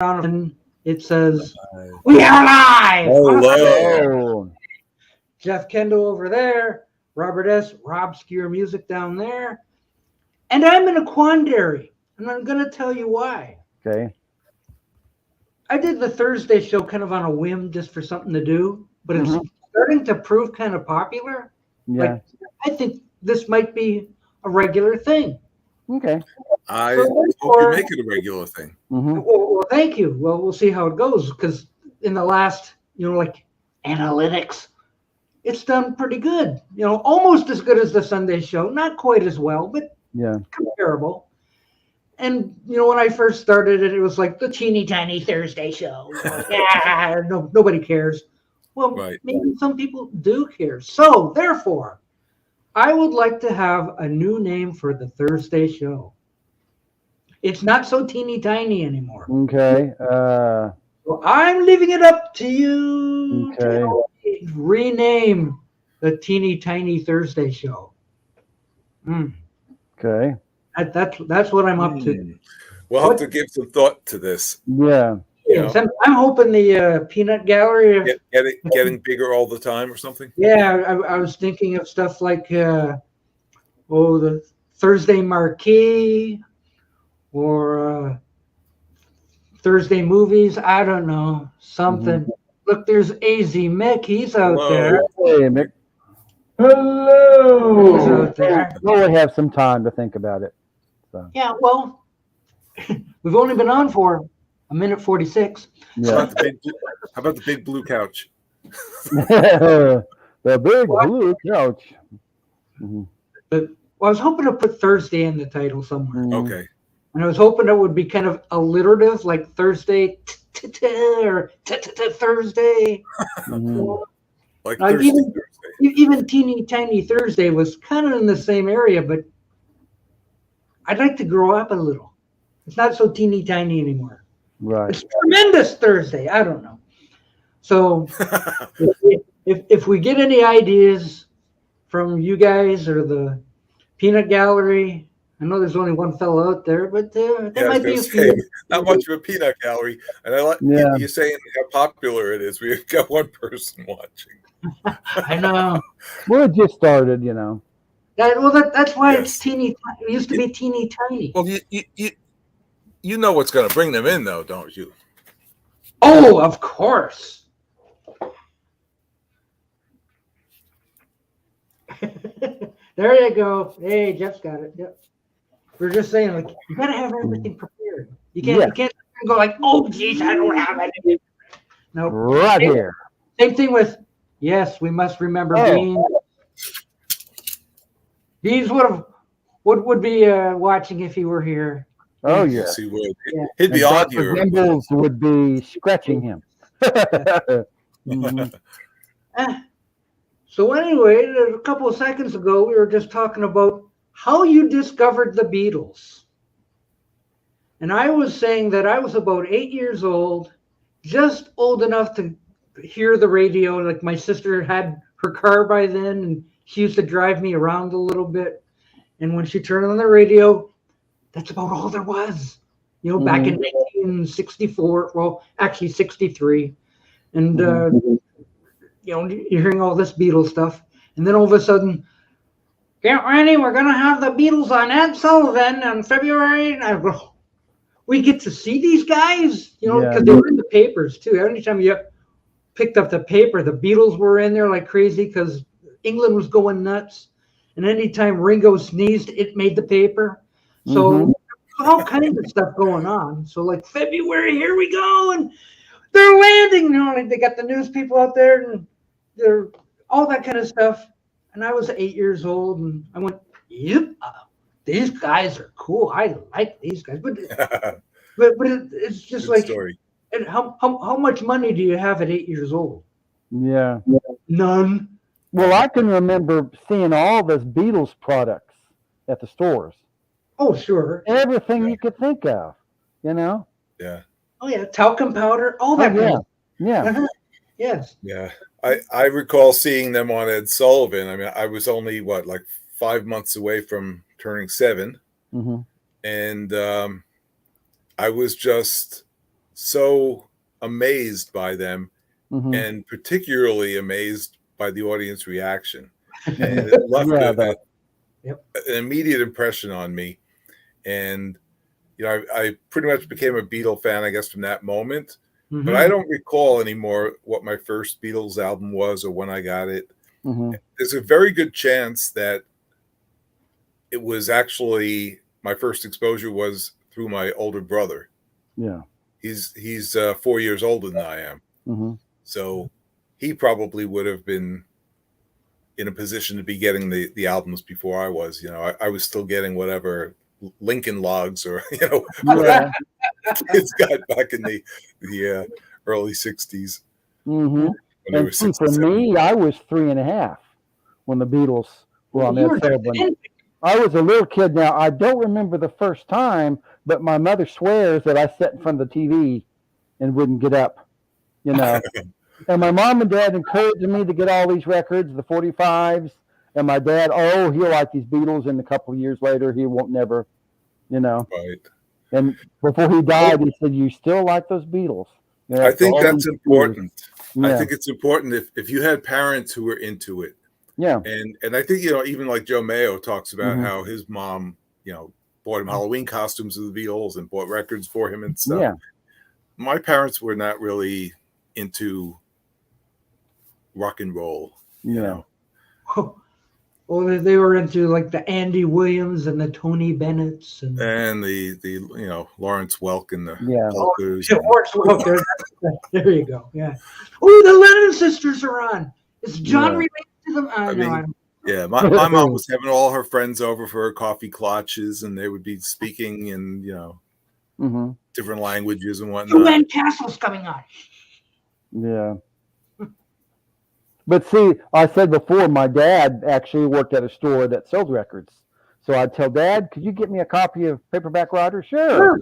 and it says, "We are live!" Hello. Jeff Kendall over there, Robert S. Rob Skewer Music down there. And I'm in a quandary, and I'm going to tell you why. Okay. I did the Thursday show kind of on a whim just for something to do, but it's starting to prove kind of popular. Yeah. Like, I think this might be a regular thing. Okay. I hope you make it a regular thing. Well, thank you. Well, we'll see how it goes because in the last, like analytics, it's done pretty good. Almost as good as the Sunday show. Not quite as well, but comparable. And when I first started it, it was like the teeny tiny Thursday show. Nobody cares. Well, maybe some people do care. So therefore, I would like to have a new name for the Thursday show. It's not so teeny tiny anymore. Okay. So I'm leaving it up to you to rename the teeny tiny Thursday show. Okay. That's what I'm up to. We'll have to give some thought to this. Yeah. Yes, I'm hoping the peanut gallery getting bigger all the time or something. Yeah, I was thinking of stuff like the Thursday Marquee or Thursday movies. I don't know, something. Look, there's AZ Mick. He's out there. Hey, Mick. Hello. He's out there. We'll have some time to think about it. So. Yeah, well, we've only been on for a minute 46. Yeah. How about the big blue couch? The big blue couch. But I was hoping to put Thursday in the title somewhere. Okay. And I was hoping it would be kind of alliterative, like Thursday or Thursday. Like Thursday. Even teeny tiny Thursday was kind of in the same area, but I'd like to grow up a little. It's not so teeny tiny anymore. Right. It's tremendous Thursday. I don't know. So if we get any ideas from you guys or the Peanut Gallery, I know there's only one fellow out there, but there might be a few. Not much of a peanut gallery. And I like you saying how popular it is. We've got one person watching. I know. Well, it just started, That's why it's teeny tiny. It used to be teeny tiny. Well, you know what's going to bring them in, though, don't you? Oh, of course. There you go. Hey, Jeff's got it. Yep. We're just saying, like, you gotta have everything prepared. You can't go like, oh, geez, I don't have anything. No, right here. Same thing with, yes, we must remember Beans. Beans would be watching if he were here. Oh, yeah. Yes, he would. He'd be on here. Gimbals would be scratching him. So anyway, a couple of seconds ago, we were just talking about how you discovered the Beatles. And I was saying that I was about 8 years old, just old enough to hear the radio. Like my sister had her car by then, and she used to drive me around a little bit. And when she turned on the radio, that's about all there was. Back in 1964, well, actually 63. And, you're hearing all this Beatles stuff. And then all of a sudden, get ready, we're going to have the Beatles on Ed Sullivan on February. And I go, we get to see these guys? Because they were in the papers, too. Anytime you picked up the paper, the Beatles were in there like crazy because England was going nuts. And anytime Ringo sneezed, it made the paper. So all kinds of stuff going on. So like February, here we go. And they're landing. They got the news people out there and they're all that kind of stuff. And I was 8 years old and I went, yep, these guys are cool. I like these guys. But it's just good like, story. And how much money do you have at 8 years old? Yeah. None. Well, I can remember seeing all those Beatles products at the stores. Oh, sure. Everything you could think of, Yeah. Oh, yeah. Talcum powder, all that. Yeah. Yes. Yeah. I recall seeing them on Ed Sullivan. I mean, I was only, like 5 months away from turning 7. And I was just so amazed by them, Mm-hmm. and particularly amazed by the audience reaction. And it left an immediate impression on me. And, you know, I pretty much became a Beatle fan, I guess, from that moment. Mm-hmm. But I don't recall anymore what my first Beatles album was or when I got it. Mm-hmm. There's a very good chance that it was actually my first exposure was through my older brother. Yeah. He's 4 years older than I am. Mm-hmm. So he probably would have been in a position to be getting the albums before I was. You know, I was still getting whatever Lincoln Logs or, you know, Yeah. kids got back in the early 60s. Mm-hmm. And see, for me, I was 3.5 when the Beatles were on that album. I was a little kid. Now, I don't remember the first time, but my mother swears that I sat in front of the TV and wouldn't get up, you know. And my mom and dad encouraged me to get all these records, the 45s. And my dad, oh, he'll like these Beatles. And a couple of years later, he won't never, you know. Right. And before he died, he said, you still like those Beatles? Yeah, I think that's important. Yeah. I think it's important if you had parents who were into it. Yeah. And I think, you know, even like Joe Mayo talks about how his mom, you know, bought him Halloween costumes of the Beatles and bought records for him and stuff. Yeah. My parents were not really into rock and roll. You know? Well, they were into like the Andy Williams and the Tony Bennett's and the you know, Lawrence Welk and the Polkers. Lawrence Welk. There you go. Yeah. Oh, the Lennon sisters are on. Is John related to them? I mean, yeah, my mom was having all her friends over for her coffee clutches, and they would be speaking in, you know, different languages and whatnot. UN Castle's coming on. Yeah. But see, I said before, my dad actually worked at a store that sold records. So I'd tell Dad, could you get me a copy of Paperback Writer? Sure.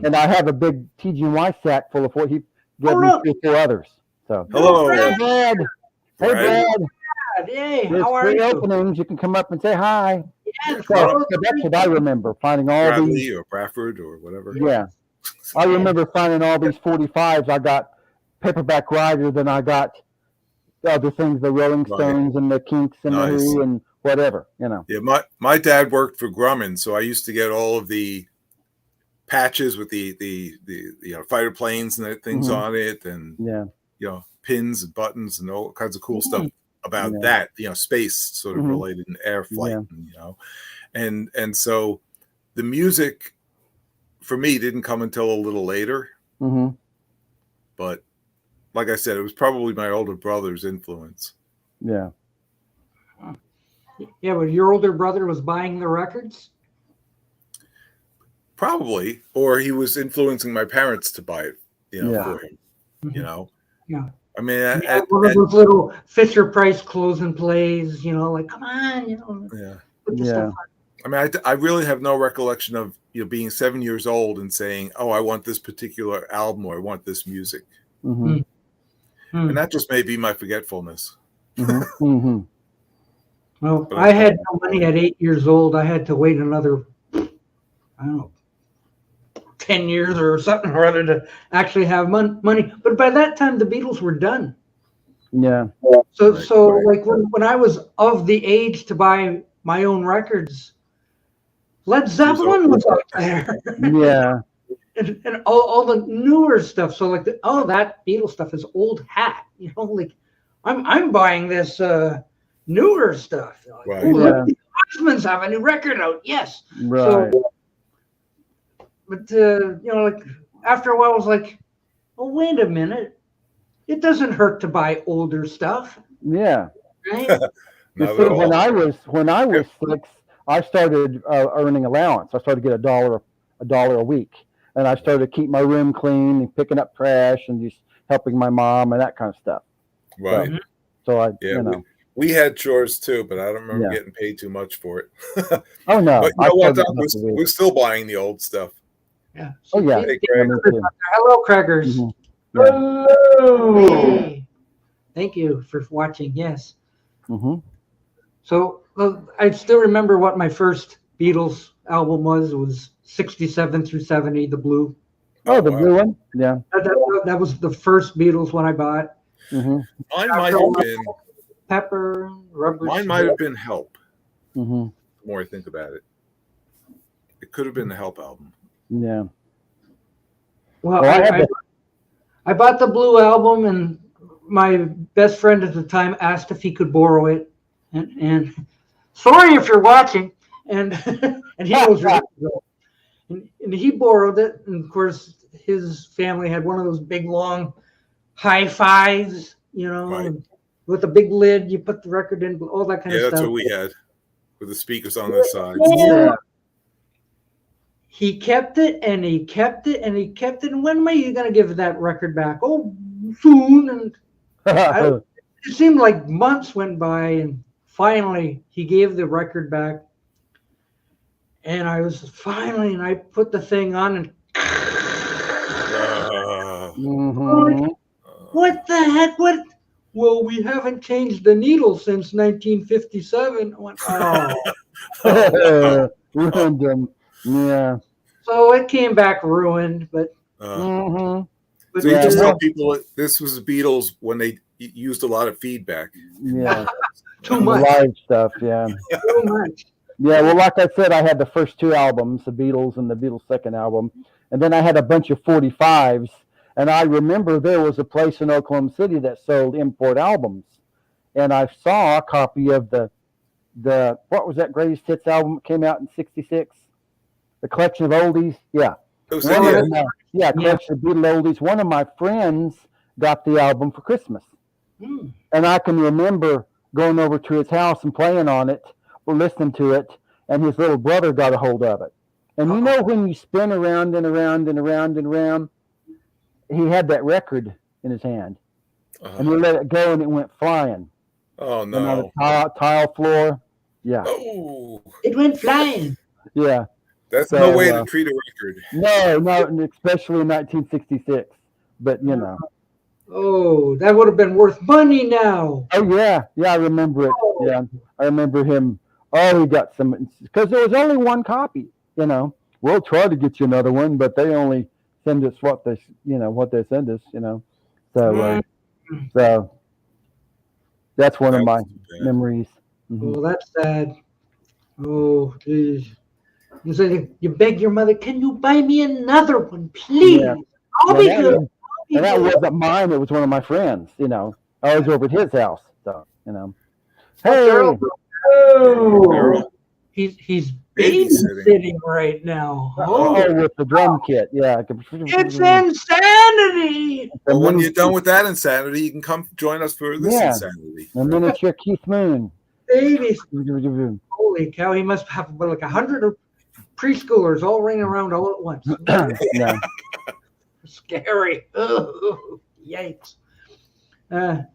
And I have a big TGY sack full of what he gave me 3 or 4 others. So hello, Dad. Hey, Brad. Hey, there's how are 3 you? openings. You can come up and say hi. Yes, so that's what I remember, finding all Bradley these. Or Bradford or whatever. Yeah. I remember finding all these 45s. I got Paperback Writer, then I got other things, the Rolling Stones and the Kinks and the Who and whatever, you know. Yeah, my dad worked for Grumman, so I used to get all of the patches with the you know, fighter planes and things on it, and you know, pins and buttons and all kinds of cool stuff about that, you know, space sort of related in air flight, and, you know, and so the music for me didn't come until a little later, but like I said, it was probably my older brother's influence. Yeah. Yeah, but your older brother was buying the records? Probably. Or he was influencing my parents to buy it, you know, for him. You know? Yeah. I mean, one of those little Fisher Price closing plays, you know, like, come on, you know. Yeah. I mean, I really have no recollection of, you know, being 7 years old and saying, oh, I want this particular album or I want this music. And that just may be my forgetfulness. Well, I had no money at 8 years old. I had to wait another, I don't know, 10 years or something or other to actually have money. But by that time, the Beatles were done. Yeah. So like when I was of the age to buy my own records, Led Zeppelin was out there. Yeah. And all the newer stuff. So like that Beatles stuff is old hat. You know, like I'm buying this newer stuff. Like, the Osmonds have a new record out. Yes. Right. So, but you know, like after a while, I was like, oh, wait a minute. It doesn't hurt to buy older stuff. Yeah. Right? When I was 6, I started earning allowance. I started to get a dollar a week. And I started to keep my room clean and picking up trash and just helping my mom and that kind of stuff. Right. So I, you know. We had chores too, but I don't remember getting paid too much for it. Oh, no. But you know what? We're still buying the old stuff. Yeah. Oh, yeah. Hello, Craigers. Hello. Hey. Thank you for watching. Yes. So I still remember what my first Beatles album was. It was 67 through 70, the blue. Oh, the blue one? Yeah. That was the first Beatles one I bought. Mm-hmm. Mine might have been Pepper, Rubber. Mine might have been Help. Mm-hmm. The more I think about it, it could have been the Help album. Yeah. Well, I bought the Blue album, and my best friend at the time asked if he could borrow it, and sorry if you're watching, and and he knows you're and he borrowed it, and of course his family had one of those big long high fives, Right. with a big lid. You put the record in, all that kind of stuff. Yeah, that's what we had with the speakers on the side. Yeah. He kept it and he kept it and he kept it. And when are you going to give that record back? Oh, soon. And it seemed like months went by, and finally he gave the record back. And I put the thing on, and what the heck? What? Well, we haven't changed the needle since 1957. I went, ruined them. Yeah. So it came back ruined, but. So you just tell people this was the Beatles when they used a lot of feedback. Yeah. Too much. Live stuff, yeah. Too much. Yeah, well, like I said, I had the first two albums, the Beatles and the Beatles' second album. And then I had a bunch of 45s. And I remember there was a place in Oklahoma City that sold import albums. And I saw a copy of the what was that greatest hits album that came out in '66? The collection of oldies. Yeah. Collection of Beatles oldies. One of my friends got the album for Christmas. And I can remember going over to his house and playing on it or listening to it, and his little brother got a hold of it. And you know when you spin around and around and around and around, he had that record in his hand. And he let it go and it went flying. Oh, no. And on the tile floor. Yeah. Oh. It went flying. Yeah. That's no way to treat a record. No, especially in 1966. But, Oh, that would have been worth money now. Oh, yeah. Yeah, I remember it. Oh. Yeah. I remember him. Oh, he got some. Because there was only one copy, We'll try to get you another one, but they only send us what they send us, So, so that's one of my memories. Mm-hmm. Oh, that's sad. Oh, geez. You say you beg your mother, can you buy me another one, please? Yeah. I'll be good. And that wasn't mine. It was one of my friends. I was over at his house. So, Hey. Oh. He's babysitting right now. Oh, with the drum kit. Yeah. It's insanity. Well, when you're done with that insanity, you can come join us for this insanity. A miniature Keith Moon. Baby. Holy cow. He must have like 100 preschoolers all ringing around all at once. Yeah. Scary. Oh, yikes. So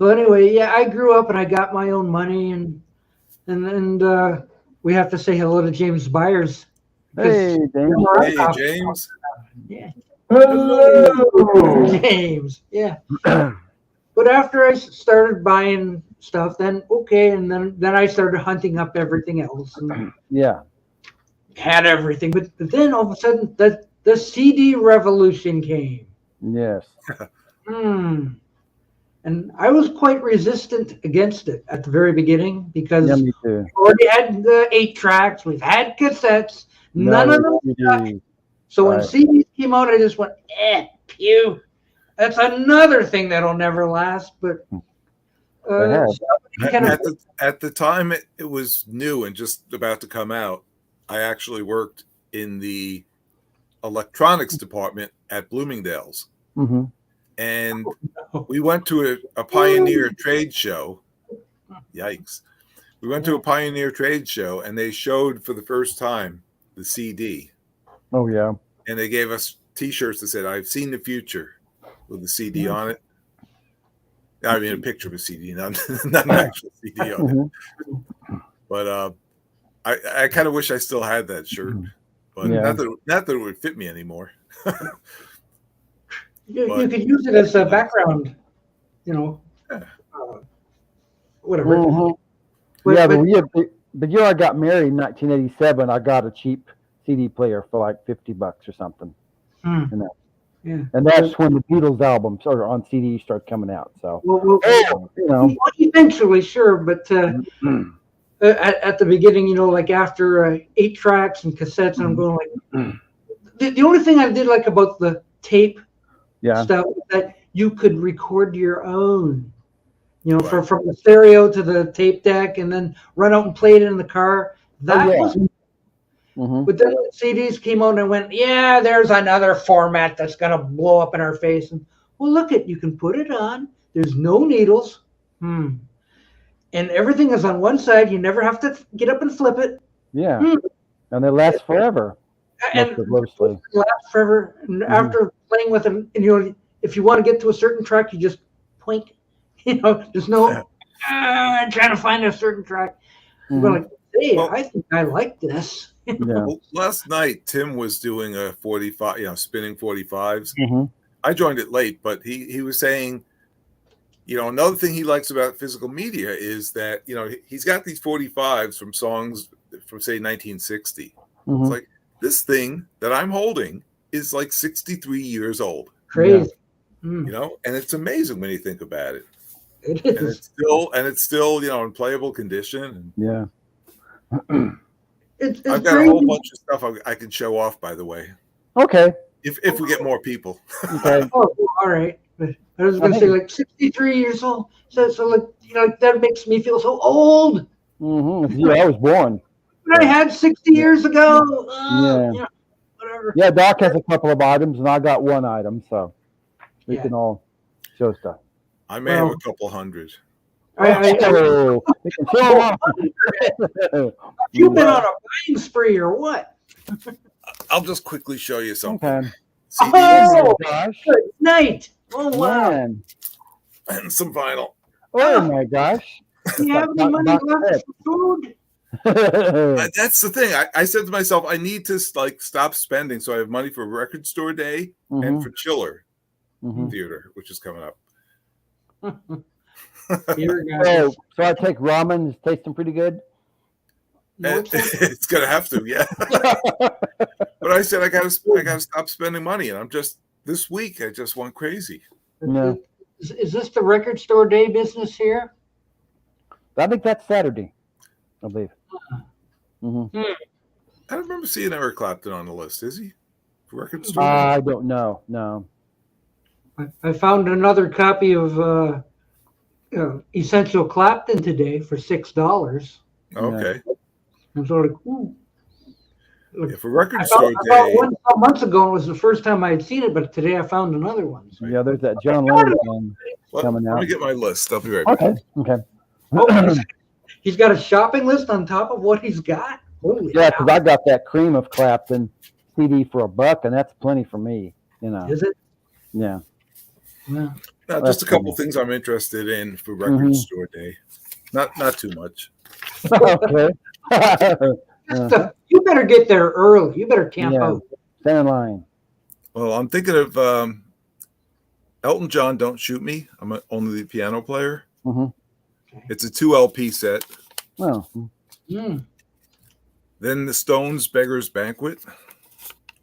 anyway, I grew up and I got my own money, and we have to say hello to James Byers. Hey, James. Hey, James. Yeah. Hello, James. Yeah. But after I started buying stuff, then I started hunting up everything else. And had everything, but then all of a sudden the CD revolution came. Yes. And I was quite resistant against it at the very beginning because me too. we already had the 8 tracks, we've had cassettes, none of them stuck. So when CDs came out, I just went, pew. That's another thing that'll never last. But at the time it was new and just about to come out, I actually worked in the electronics department at Bloomingdale's. Mm-hmm. And we went to a Pioneer trade show. Yikes. We went to a Pioneer trade show, and they showed for the first time the CD. Oh, yeah. And they gave us T-shirts that said, "I've seen the future," with the CD on it. I mean, a picture of a CD, not an actual CD on it. But I kind of wish I still had that shirt. But not that it would fit me anymore. You could use it as a background, whatever. Mm-hmm. The year I got married in 1987, I got a cheap CD player for like $50 or something. Hmm. You know? Yeah. And that's when the Beatles albums or on CD start coming out. So, you know, eventually, sure, but at the beginning, you know, like after 8 tracks and cassettes, and I'm going like, the only thing I did like about the tape stuff was that you could record your own, you know, from the stereo to the tape deck, and then run out and play it in the car. That was. But then when CDs came out and I went, yeah, there's another format that's gonna blow up in our face. And well, look it, you can put it on. There's no needles. And everything is on one side. You never have to get up and flip it. Yeah. And they last forever. And mostly. Last forever. And after playing with them, and you know, if you want to get to a certain track, you just point. You know, there's no I'm trying to find a certain track. You're like, hey, I think I like this. Well, last night Tim was doing a 45, you know, spinning 45s. I joined it late, but he was saying, you know, another thing he likes about physical media is that, you know, he's got these 45s from songs from say 1960. It's like this thing that I'm holding is like 63 years old. Crazy. You know, and it's amazing when you think about it. It is. And it's still, you know, in playable condition. I've got a whole bunch of stuff I can show off, by the way. Okay. If we get more people. Okay. Oh, all right. I was going to say like 63 years old. So like, you know, that makes me feel so old. Yeah, I was born. But I had 60 years ago. Yeah. Whatever. Yeah, Doc has a couple of items, and I got one item, so we can all show stuff. I may have a couple hundred. You've been on a buying spree or what? I'll just quickly show you something. Okay. Oh, gosh. Good night. Oh, wow. Man. And some vinyl. Oh, my gosh. Do you have any money left for food? That's the thing. I said to myself, I need to like stop spending so I have money for record store day and for Chiller Theater, which is coming up. So I take ramen. It's tasting pretty good. It's gonna have to, yeah. But I said I gotta stop spending money, and I'm just this week I just went crazy. No. Is this the record store day business here? I think that's Saturday, I believe. I don't remember seeing Eric Clapton on the list. Is he? Record store? I don't know. No. I found another copy of Essential Clapton today for $6. Okay. I'm sort of ooh. Yeah, for record store day. I one some months ago. It was the first time I had seen it, but today I found another one. So. Yeah, there's that John Lennon one coming out. Let me get my list. I'll be right back. Okay. Oh, he's got a shopping list on top of what he's got. Holy because I got that Cream of Clapton CD for $1, and that's plenty for me. You know. Is it? Yeah. Yeah. Now, just a couple things I'm interested in for record store day. Not too much. Okay. You better get there early. You better camp out. Stand in line. Well, I'm thinking of Elton John, Don't Shoot Me. I'm only the piano player. It's a 2 LP set. Oh. Then the Stones, Beggar's Banquet.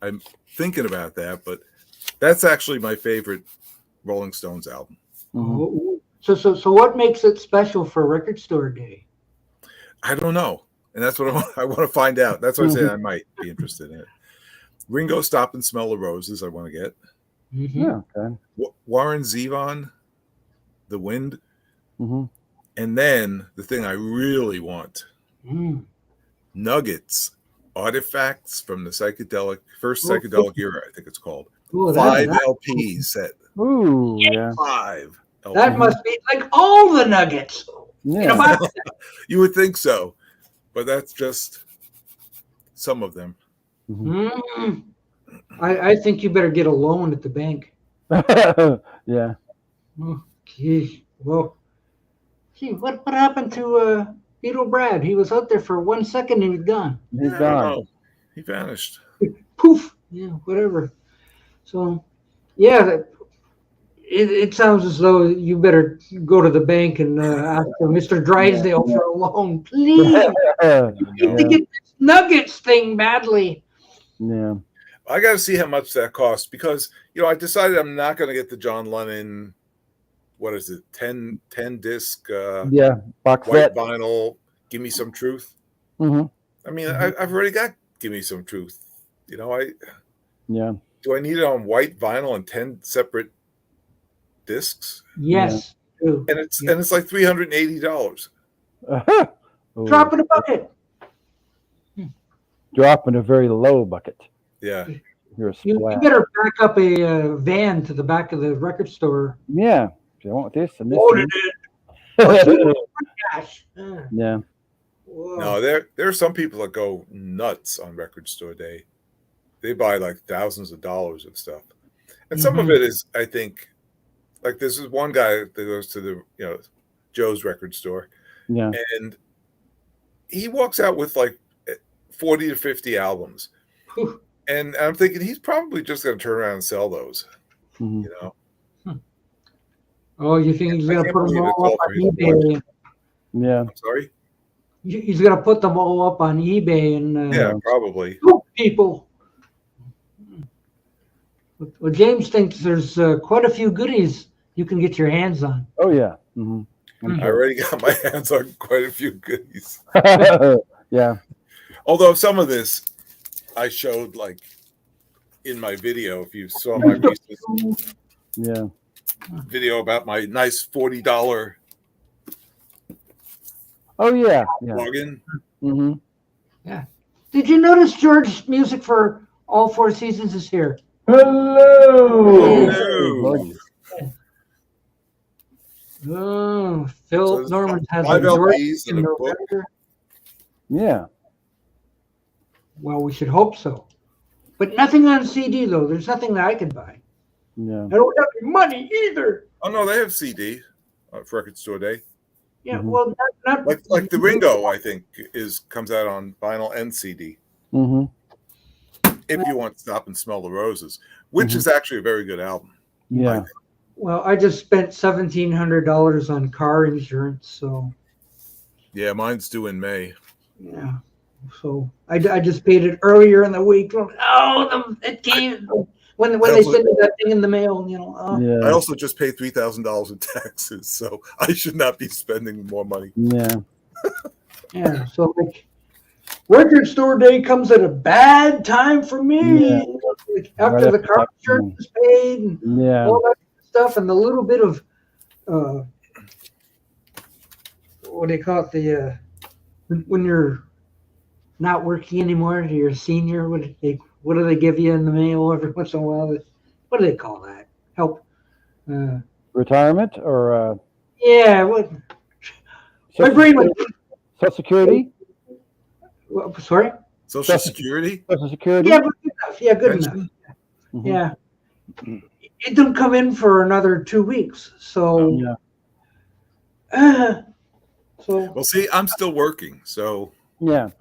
I'm thinking about that, but that's actually my favorite Rolling Stones album. So what makes it special for record store day? I don't know. And that's what I want to find out. That's why I say I might be interested in it. Ringo, Stop and Smell the Roses, I want to get. Yeah, okay. Warren Zevon, The Wind. And then the thing I really want, Nuggets, Artifacts from the first psychedelic era, I think it's called. 5 LP set. Ooh, yeah. 5 LP. That must be like all the Nuggets. Yeah. You would think so, but that's just some of them. I think you better get a loan at the bank. Yeah. Oh, geez. Well, gee, what happened to Beetle Brad? He was out there for 1 second and he's gone. He's gone. He vanished. Poof. Yeah, whatever. So, yeah, it sounds as though you better go to the bank and ask for Mr. Drysdale for a loan, please. I need to get this Nuggets thing badly. Yeah. I got to see how much that costs because, I decided I'm not going to get the John Lennon, what is it, 10 disc box white set. vinyl, Give Me Some Truth. Mm-hmm. I mean, I've already got Give Me Some Truth. Do I need it on white vinyl and 10 separate discs? Yes. Yeah. And it's like $380. Drop in a bucket. Drop in a very low bucket. Yeah. You better back up a van to the back of the record store. Yeah. I want this and this. Loaded it. Gosh. Yeah. Whoa. No, there are some people that go nuts on record store day. They buy like thousands of dollars of stuff. And some of it is, I think, like this is one guy that goes to the, Joe's record store. Yeah. And he walks out with like 40 to 50 albums. And I'm thinking he's probably just going to turn around and sell those, Oh, you think he's going to put them all up on eBay? Yeah. I'm sorry? He's going to put them all up on eBay and yeah, probably. People. Well, James thinks there's quite a few goodies you can get your hands on. Oh, yeah. I already got my hands on quite a few goodies. Yeah. Although some of this I showed like in my video, if you saw my recent video about my nice $40 plugin. Mm-hmm. Yeah. Did you notice George's music for all 4 seasons is here? Hello. Oh, Phil Norman has 5 LPs and a book. Yeah. Well, we should hope so. But nothing on CD, though. There's nothing that I could buy. Yeah. I don't have any money either. Oh, no, they have CD for Record Store Day. Yeah, well, not like the Ringo, I think, comes out on vinyl and CD. Mm-hmm. If you want to Stop and Smell the Roses, which is actually a very good album. Yeah. Well, I just spent $1,700 on car insurance, so. Yeah, mine's due in May. Yeah, so I just paid it earlier in the week. Oh, it came when they sent me that thing in the mail. I also just paid $3,000 in taxes, so I should not be spending more money. Yeah. Yeah. So like, record store day comes at a bad time for me. Yeah. After the car insurance is paid and all that stuff, and the little bit of what do you call it? When you're not working anymore, you're a senior. What do they give you in the mail every once in a while? What do they call that? Help. Retirement or? Yeah. What? My brain went. Social Security. Well, sorry. Social Security. Social Security. Yeah, good enough. Yeah, good enough. Mm-hmm. Yeah. It didn't come in for another 2 weeks, so. Well, see, I'm still working, so I've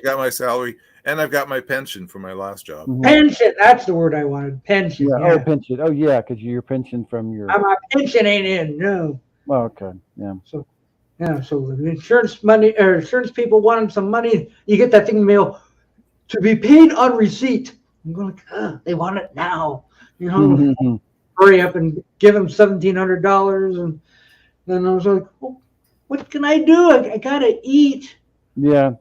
got my salary and I've got my pension from my last job. Mm-hmm. Pension, that's the word I wanted. Pension. Yeah. Oh, pension. Oh, yeah, because your pension from your. My pension ain't in. No. Oh, okay. Yeah. So the insurance people wanted some money. You get that thing in the mail to be paid on receipt. I'm going, they want it now. Hurry up and give them $1,700, and then I was like, well, what can I do? I gotta eat. Yeah.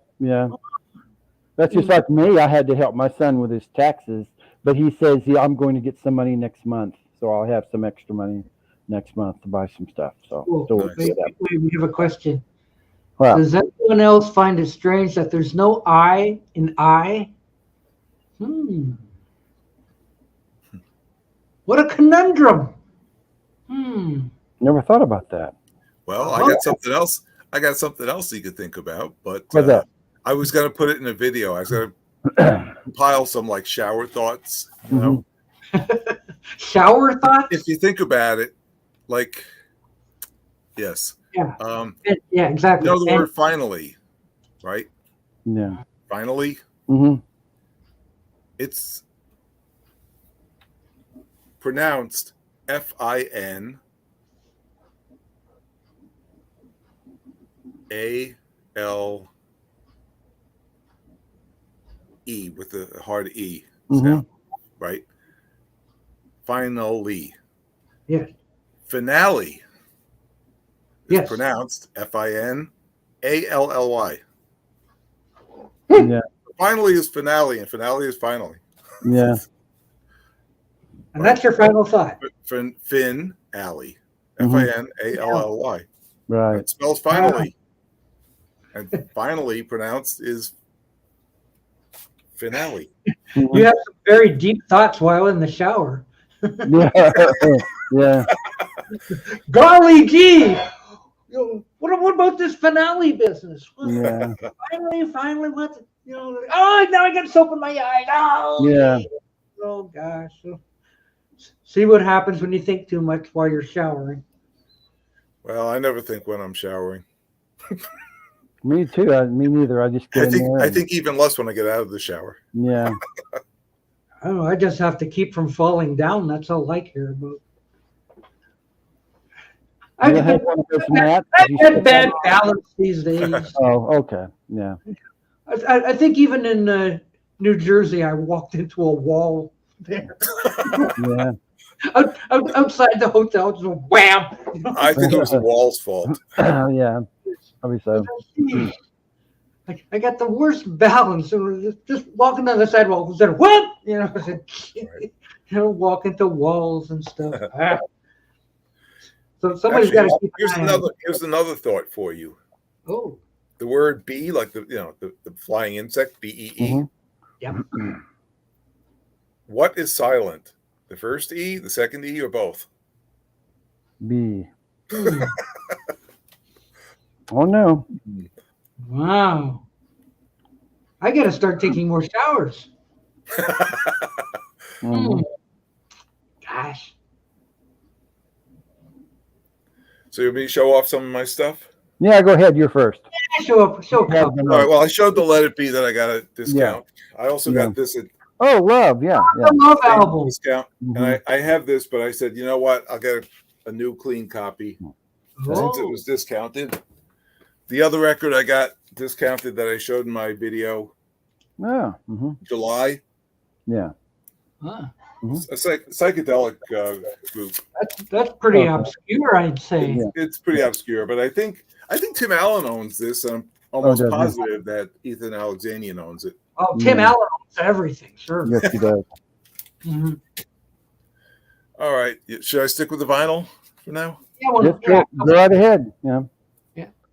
That's just like me. I had to help my son with his taxes, but he says, I'm going to get some money next month, so I'll have some extra money next month to buy some stuff. So, we have a question. Wow. Does anyone else find it strange that there's no I in I? What a conundrum. Never thought about that. Well, I got something else. I got something else you could think about, but I was going to put it in a video. I was going to compile some like shower thoughts. You know? Shower thoughts? If you think about it, like, yes. Yeah. Yeah, exactly. You know the word finally, right? Yeah. Finally. Mm-hmm. It's pronounced FINALLY. E with the hard E sound, right? Finally. Yes. Finale is Yes. pronounced F-I-N-A-L-L-Y. Yeah. Finally is finale, and finale is finally. Yeah. And that's your final thought. Fin alley. F-I-N-A-L-L-Y. Right. It spells finally. And finally pronounced is finale. You have some very deep thoughts while in the shower. Yeah. Yeah. Golly gee! What about this finale business? Yeah. Finally, what? Oh, now I got soap in my eye. Oh, Yeah. Oh gosh. See what happens when you think too much while you're showering. Well, I never think when I'm showering. Me too. Me neither. I just get in there. I think even less when I get out of the shower. Yeah. I don't know. I just have to keep from falling down. That's all I care about. I've had bad balance these days. Oh, okay. Yeah. I think even in New Jersey, I walked into a wall there. Yeah. Outside the hotel, just wham. I think it was the wall's fault. Yeah. Probably so. I got the worst balance. Just walking down the sidewalk, was there what? Walk into walls and stuff. So somebody's got to keep here's another thought for you. Oh. The word bee, like the flying insect, B-E-E. Yep. What is silent? The first E, the second E, or both? B. Oh no. Wow. I got to start taking more showers. Gosh. So you want me to show off some of my stuff? Yeah, go ahead. You're first. Yeah, show up. All right. Well, I showed the Let It Be that I got a discount. Yeah. I also got this at Love. Yeah. The Love album discount. And I have this, but I said, you know what? I'll get a new clean copy since it was discounted. The other record I got discounted that I showed in my video. Yeah. July. Yeah. A psychedelic group. That's pretty obscure, I'd say. It's pretty obscure, but I think Tim Allen owns this, and I'm almost positive that Ethan Alexanian owns it. Oh, Tim Allen owns everything, sure. Yes, he does. All right, should I stick with the vinyl for now? Yeah, go right ahead. Yeah.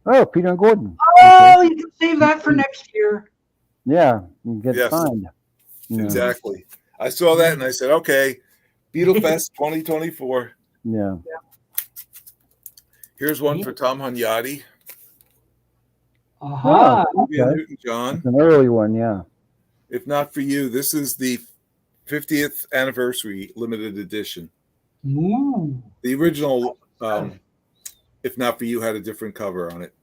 Oh, Peter and Gordon. Oh, you can save that for next year. Yeah, you get it signed. Exactly. I saw that and I said, okay, Beatle Fest 2024. Yeah. Here's one for Tom Hunyadi. Okay. John. It's an early one, yeah. If Not For You, this is the 50th anniversary limited edition. Ooh. The original If Not For You had a different cover on it,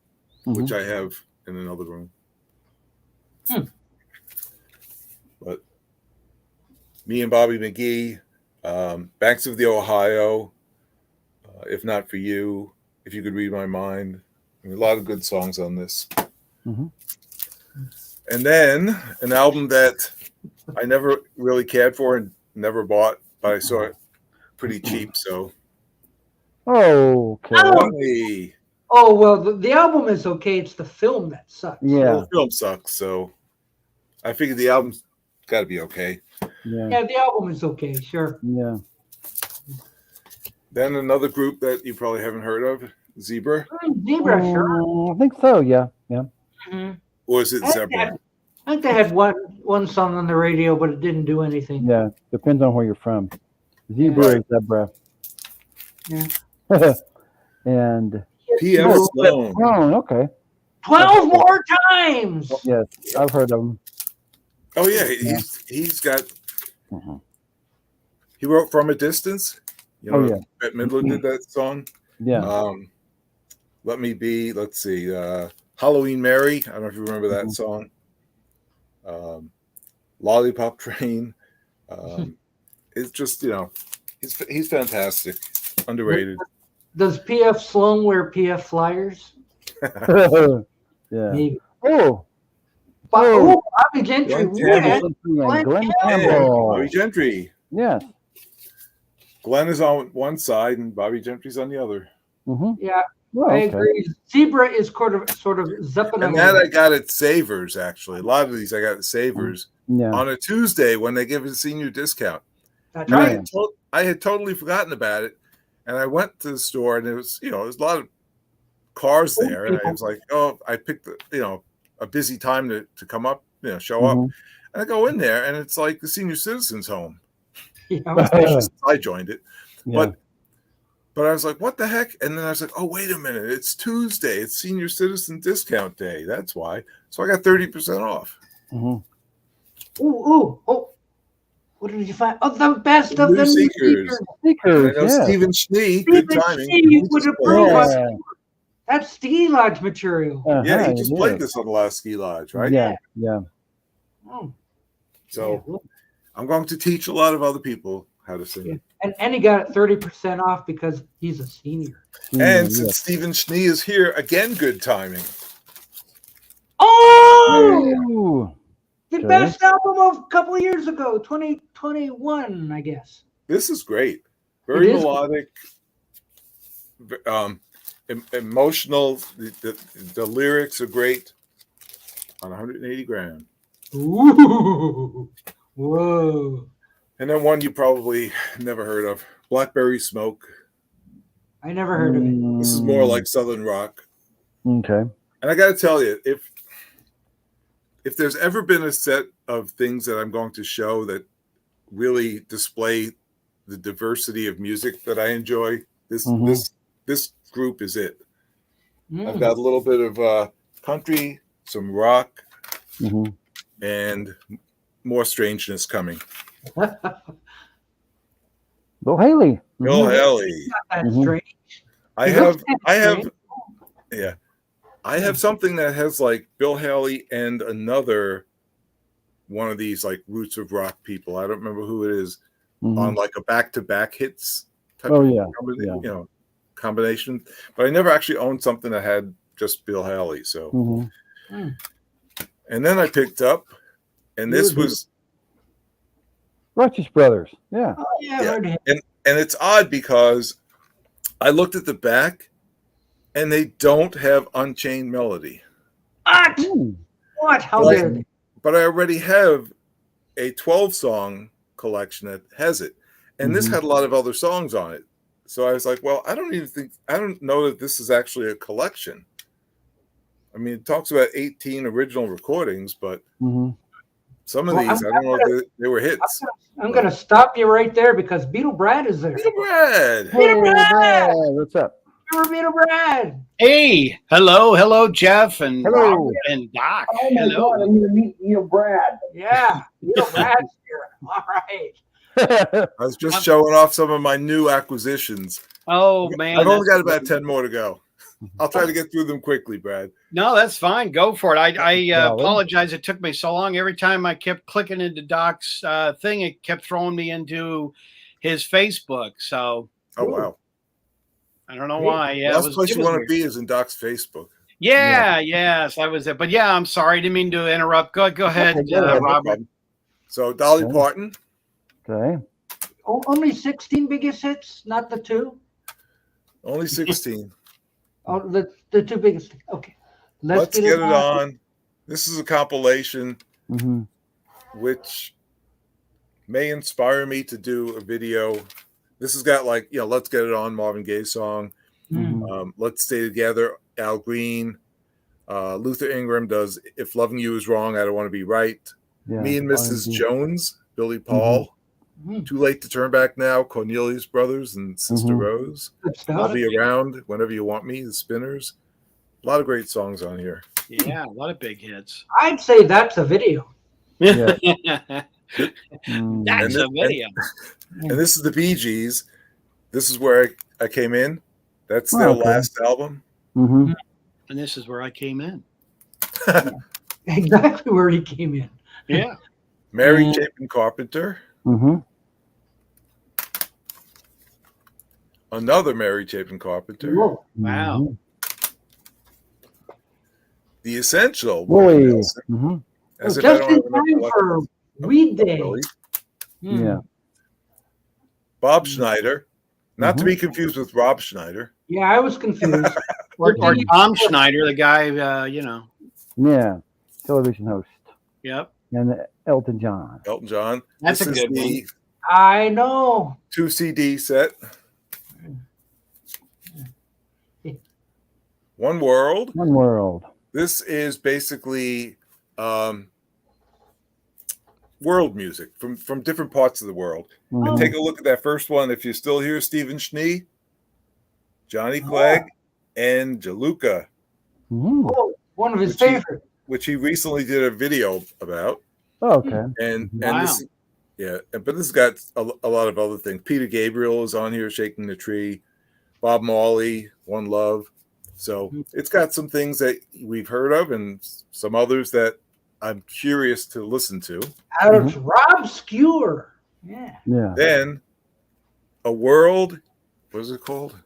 which I have in another room. But me and Bobby McGee, Banks of the Ohio, If Not For You, If You Could Read My Mind. I mean, a lot of good songs on this. And then an album that I never really cared for and never bought, but I saw it pretty cheap, so. Okay. Oh, well, the album is okay. It's the film that sucks. Yeah. Well, the film sucks, so I figured the album's got to be okay. Yeah, the album is okay, sure. Yeah. Then another group that you probably haven't heard of, Zebra. Zebra, sure. I think so, yeah. Or is it Zebra? I think they had one song on the radio, but it didn't do anything. Yeah, depends on where you're from. Zebra is Zebra. Yeah. And P.F. Sloan. Oh, okay. 12 more times. Yes, I've heard of him. Oh yeah, he's got. He wrote "From a Distance." Bette Midler did that song. Yeah. Let Me Be. Let's see. Halloween Mary. I don't know if you remember that song. Lollipop Train. It's just he's fantastic, underrated. Does P.F. Sloan wear P.F. flyers? Yeah. Maybe. Oh, Bobby Gentry. Glenn Campbell. Bobby Gentry. Yes. Glenn is on one side and Bobby Gentry's on the other. Mm-hmm. Yeah, I agree. Zebra is sort of zipping. And that I got at Savers, actually. A lot of these I got at Savers on a Tuesday when they give a senior discount. That's right. I had totally forgotten about it. And I went to the store and it was, there's a lot of cars there. And I was like, I picked, a busy time to come up, show up. And I go in there and it's like the senior citizens home. I joined it. Yeah. But I was like, what the heck? And then I was like, oh, wait a minute. It's Tuesday. It's senior citizen discount day. That's why. So I got 30% off. Mm-hmm. Oh. What did you find? Oh, the best of the Seekers. I know Stephen Schnee. Good timing. Would approve that's Ski Lodge material. Yeah, he just played this on the last Ski Lodge, right? Yeah. Oh. So I'm going to teach a lot of other people how to sing. And he got it 30% off because he's a senior. And since Stephen Schnee is here, again, good timing. Oh! The best album of a couple of years ago, 2021, I guess. This is great. Very melodic, emotional. The lyrics are great. On 180 grand. Ooh. Whoa. And then one you probably never heard of, Blackberry Smoke. I never heard of it. This is more like Southern rock. Okay. And I got to tell you, if there's ever been a set of things that I'm going to show that really display the diversity of music that I enjoy, this group is it. I've got a little bit of country, some rock, and more strangeness coming. Bill Haley. Bill Haley. That's strange. I have something that has like Bill Haley and another one of these like roots of rock people. I don't remember who it is on like a back-to-back hits type of combination. But I never actually owned something that had just Bill Haley. So, and then I picked up, and this was Righteous Brothers. Yeah. Oh, yeah. And it's odd because I looked at the back and they don't have Unchained Melody. What? How dare they? But I already have a 12-song collection that has it. And this had a lot of other songs on it. So I was like, well, I don't know that this is actually a collection. I mean, it talks about 18 original recordings, but some of these, I don't know if they were hits. I'm going to stop you right there because Beetle Brad is there. Beetle Brad! Beetle Brad! What's up? Beetle Brad! Hey! Hello, Jeff and Robert and Doc. Oh, my God, I'm going to meet Beetle Brad. Yeah, Beetle Brad's here. All right. I was just showing off some of my new acquisitions. Oh, man. I've only got about 10 more to go. I'll try to get through them quickly, Brad. No, that's fine. Go for it. I apologize. It took me so long. Every time I kept clicking into Doc's thing, it kept throwing me into his Facebook. So, oh, wow. I don't know why. Yeah, the last place you want to be is in Doc's Facebook. Yes, I was there. But yeah, I'm sorry. Didn't mean to interrupt. Go ahead, Robert. So, Dolly Parton. Okay. Only 16 biggest hits, not the two? Only 16. Oh, the two biggest. Okay. Let's get it on. This is a compilation which may inspire me to do a video. This has got like, Let's Get It On, Marvin Gaye song. Let's Stay Together, Al Green. Luther Ingram does If Loving You Is Wrong, I Don't Want to Be Right. Me and Mrs. Jones, Billy Paul. Too Late to Turn Back Now, Cornelius Brothers and Sister Rose. I'll Be Around Whenever You Want Me, The Spinners. A lot of great songs on here. Yeah, a lot of big hits. I'd say that's a video. Yeah. That's a video. And this is the Bee Gees. This is where I came in. That's their last album. And this is where I came in. Exactly where he came in. Yeah. Mary Chapin Carpenter. Another Mary Chapin Carpenter. Whoa. Wow. The Essential. As if just I in don't have enough time for Weed Day. Yeah. Bob Schneider, not to be confused with Rob Schneider. Yeah, I was confused. Or Tom Schneider, the guy, Yeah, television host. Yep. And Elton John. Elton John. That's this a good one. I know. 2 CD set. One World. One World. This is basically world music from different parts of the world. Mm-hmm. And take a look at that first one. If you're still here, Stephen Schnee, Johnny Clegg, and Jaluka. Mm-hmm. Oh, one of his favorites. Which he recently did a video about. Oh, okay. And wow. this, but this has got a lot of other things. Peter Gabriel is on here, Shaking the Tree. Bob Marley, One Love. So it's got some things that we've heard of and some others that I'm curious to listen to. Out of Rob Skewer. Yeah. Then a world, what is it called?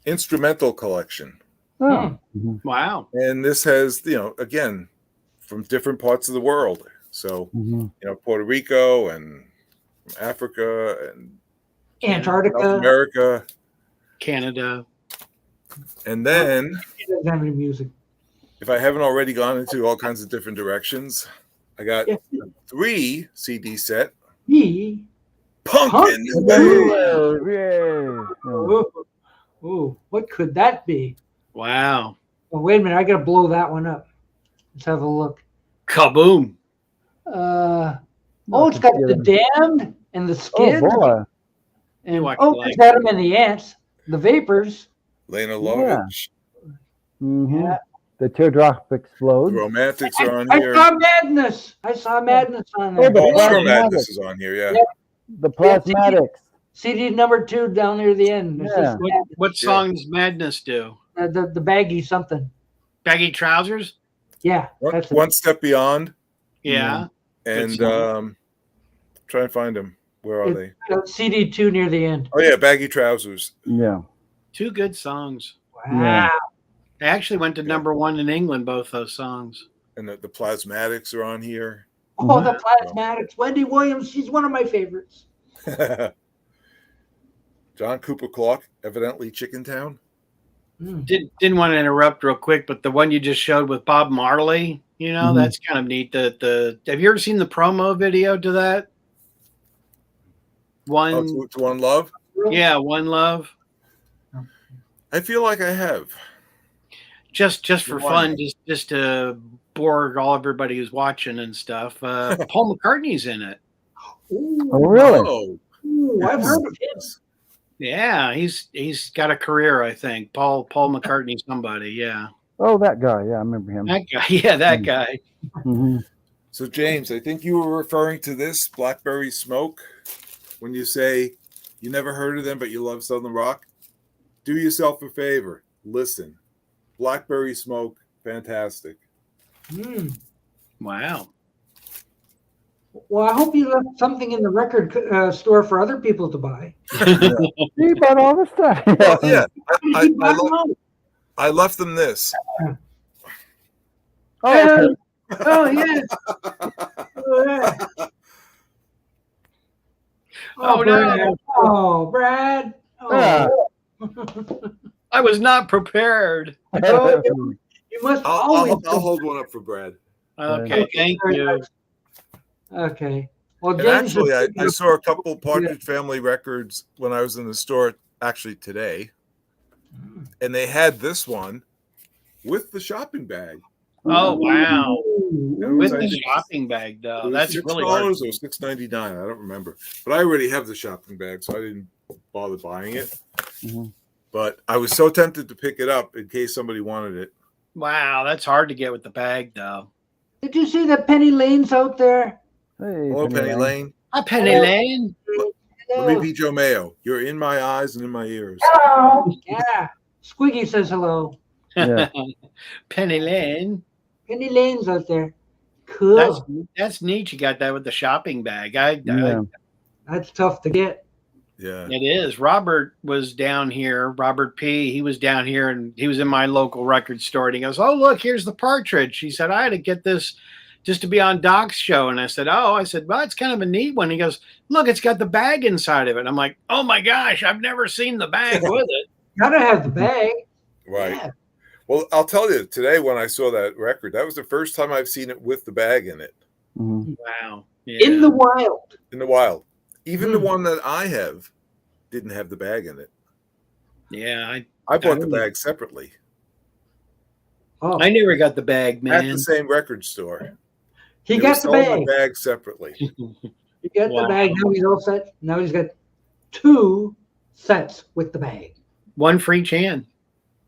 Instrumental collection. Oh. Wow. And this has, again, from different parts of the world. So, Puerto Rico and Africa and Antarctica, South America, Canada. And then, he doesn't have any music. If I haven't already gone into all kinds of different directions, I got 3 CD set. Punk in the Ooh, what could that be? Wow. Oh, wait a minute, I gotta blow that one up. Let's have a look. Kaboom. It's got the Damned and the Skid. Oh, boy. And it's Adam and the Ants, the Vapors. Lena Lovitch. Yeah. The Teardrop Explodes. The Romantics are on here. I saw Madness on there. The Madness is on here, yeah. The Plasmatics. CD number 2 down near the end. Yeah. What song does Madness do? The baggy something. Baggy Trousers? Yeah. One Step Beyond. Yeah. And try and find them. Where are they? CD 2 near the end. Oh yeah, Baggy Trousers. Yeah. 2 good songs. Wow. Yeah. They actually went to number 1 in England, both those songs. And the Plasmatics are on here. Oh, the Plasmatics. Wendy Williams, she's one of my favorites. John Cooper Clarke, evidently Chicken Town. Didn't want to interrupt real quick, but the one you just showed with Bob Marley, that's kind of neat. Have you ever seen the promo video to that? To One Love? Yeah, One Love. I feel like I have. Just for fun, just to bore everybody who's watching and stuff. Paul McCartney's in it. Oh, really? I've heard of him. Yeah, he's got a career, I think. Paul McCartney, somebody, yeah. Oh, that guy. Yeah, I remember him. That guy, yeah, that guy. Mm-hmm. So, James, I think you were referring to this Blackberry Smoke when you say you never heard of them, but you love Southern rock. Do yourself a favor. Listen. Blackberry Smoke, fantastic. Wow. Well, I hope you left something in the record store for other people to buy. He bought all this stuff. Well, yeah, I left them this. Oh, yes. Oh, no. Oh, Brad. Oh. I was not prepared. You must always. I'll hold one up for Brad. Okay, thank you. Okay. Well, and actually, I saw a couple Partridge Family records when I was in the store, actually today, and they had this one with the shopping bag. Oh wow! With the shopping bag, though, that's really hard. $6 or $6.99. I don't remember, but I already have the shopping bag, so I didn't bother buying it. But I was so tempted to pick it up in case somebody wanted it. Wow, that's hard to get with the bag, though. Did you see that Penny Lane's out there? Hey, hello, Penny Lane. Hi, Penny Lane. Let me be Joe Mayo. You're in my eyes and in my ears. Hello. Yeah. Squiggy says hello. Yeah. Penny Lane. Penny Lane's out there. Cool. That's neat. You got that with the shopping bag. That's tough to get. Yeah. It is. Robert was down here. Robert P. He was down here, and he was in my local record store. And he goes, "Oh, look, here's the Partridge." He said, "I had to get this just to be on Doc's show. And I said, well, it's kind of a neat one. He goes, look, it's got the bag inside of it. I'm like, oh my gosh, I've never seen the bag with it. Gotta have the bag. Right. Yeah. Well, I'll tell you, today when I saw that record, that was the first time I've seen it with the bag in it. Mm-hmm. Wow. Yeah. In the wild. In the wild. Even the one that I have didn't have the bag in it. Yeah. I bought the bag separately. Oh. I never got the bag, man. At the same record store. He got the bag. The bag separately. He got the bag. Now he's all set. Now he's got 2 sets with the bag. One for each hand.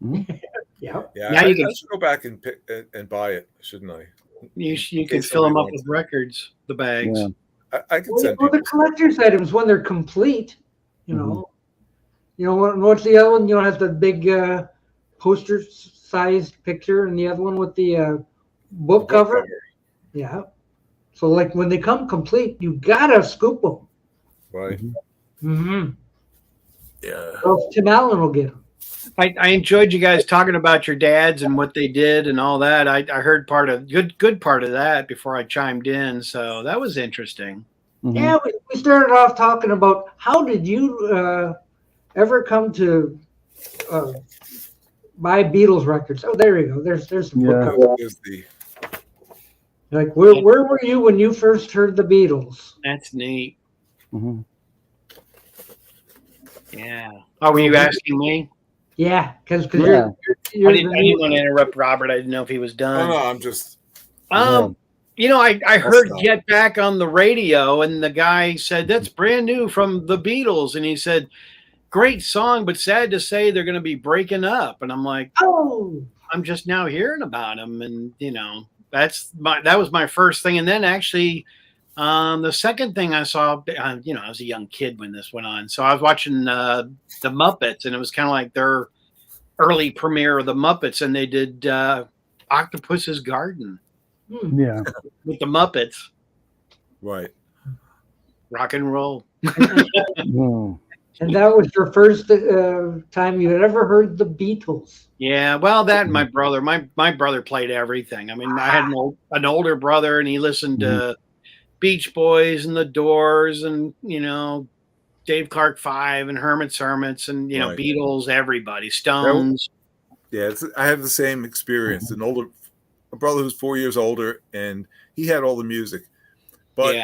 Yep. Yeah. Now I you can should go back and pick and buy it, shouldn't I? You can fill them up with records, the bags. Yeah. I can send the collector's items when they're complete, you know. You know what's the other one? You don't have the big poster sized picture, and the other one with the book cover. Yeah. So like when they come complete, you gotta scoop them. Right. Mm-hmm. Yeah. Well, Tim Allen will get them. I enjoyed you guys talking about your dads and what they did and all that. I heard good part of that before I chimed in, so that was interesting. Mm-hmm. Yeah, we started off talking about how did you ever come to buy Beatles records? Oh, there you go. There's the book cover. Like where were you when you first heard the Beatles? That's neat. Mm-hmm. Yeah. Oh, were you asking me? Yeah, because I didn't want to interrupt Robert. I didn't know if he was done. No, I'm just. You know, I heard Get Back on the radio, and the guy said that's brand new from the Beatles, and he said, "Great song, but sad to say they're going to be breaking up." And I'm like, "Oh, I'm just now hearing about them," and you know, that was my first thing, and then actually. The second thing I saw, I was a young kid when this went on. So I was watching the Muppets, and it was kind of like their early premiere of the Muppets, and they did Octopus's Garden. Yeah. With the Muppets. Right. Rock and roll. And that was your first time you had ever heard the Beatles. Yeah, well, that and my brother. My brother played everything. I mean, I had an older brother, and he listened to Beach Boys and the Doors and, Dave Clark 5 and Hermit's Hermits and, Beatles, everybody, Stones. Yeah, I have the same experience. A brother who's 4 years older, and he had all the music. But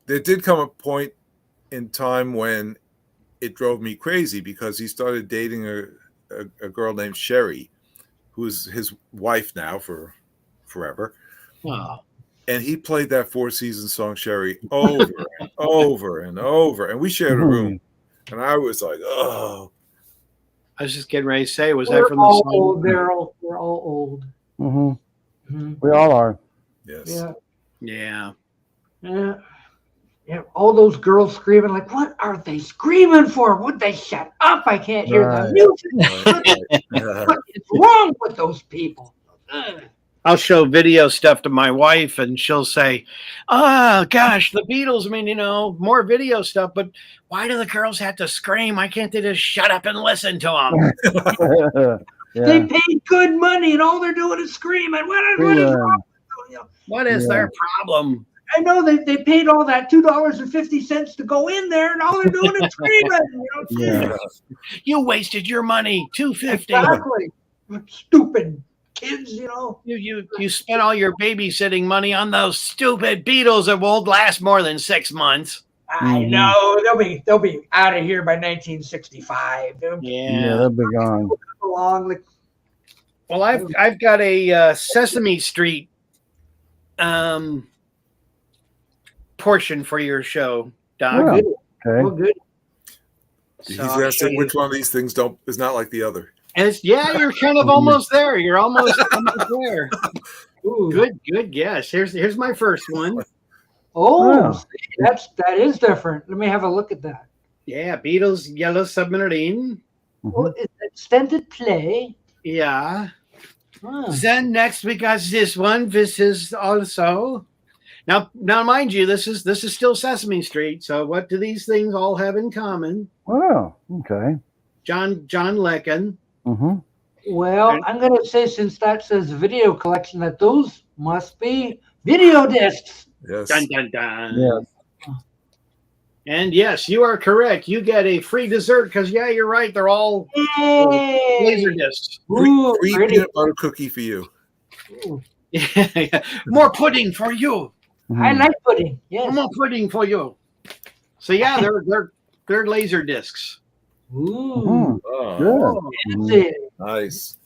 there did come a point in time when it drove me crazy because he started dating a girl named Sherry, who's his wife now for forever. Wow. And he played that Four Seasons song, Sherry, over and over and over. And we shared a room. And I was like, oh. I was just getting ready to say, was that from the song? Old, Daryl. We're all old. Mm-hmm. Mm-hmm. We all are. Yes. Yeah. Yeah. All those girls screaming, like, what are they screaming for? Would they shut up? I can't hear the music. What is wrong with those people? I'll show video stuff to my wife and she'll say, oh, gosh, the Beatles, I mean, more video stuff, but why do the girls have to scream? Why can't they just shut up and listen to them? They paid good money and all they're doing is screaming. What is wrong with them? What is their problem? I know they paid all that $2.50 to go in there and all they're doing is screaming. You wasted your money, $2.50. Exactly. Stupid kids, You spent all your babysitting money on those stupid Beatles that won't last more than 6 months. I know they'll be out of here by 1965. They'll be gone. Well, I've got a Sesame Street portion for your show, Doc. Oh, okay. Well, good. He's asking which one of these things is not like the other. You're kind of almost there. You're almost there. Ooh. Good guess. Here's my first one. That is different. Let me have a look at that. Yeah, Beatles Yellow Submarine. Oh, it's extended play. Yeah. Then next we got this one. This is also now mind you, this is still Sesame Street. So what do these things all have in common? Oh, okay. John Lecken. Well, I'm going to say, since that says video collection, that those must be Video discs. Yes. Dun, dun, dun. Yes. And yes, you are correct. You get a free dessert because, yeah, you're right. They're all laser discs. Free peanut butter cookie for you. Yeah. More pudding for you. I like pudding. Yes. More pudding for you. So yeah, they're laser discs. Ooh. Oh, Good. nice.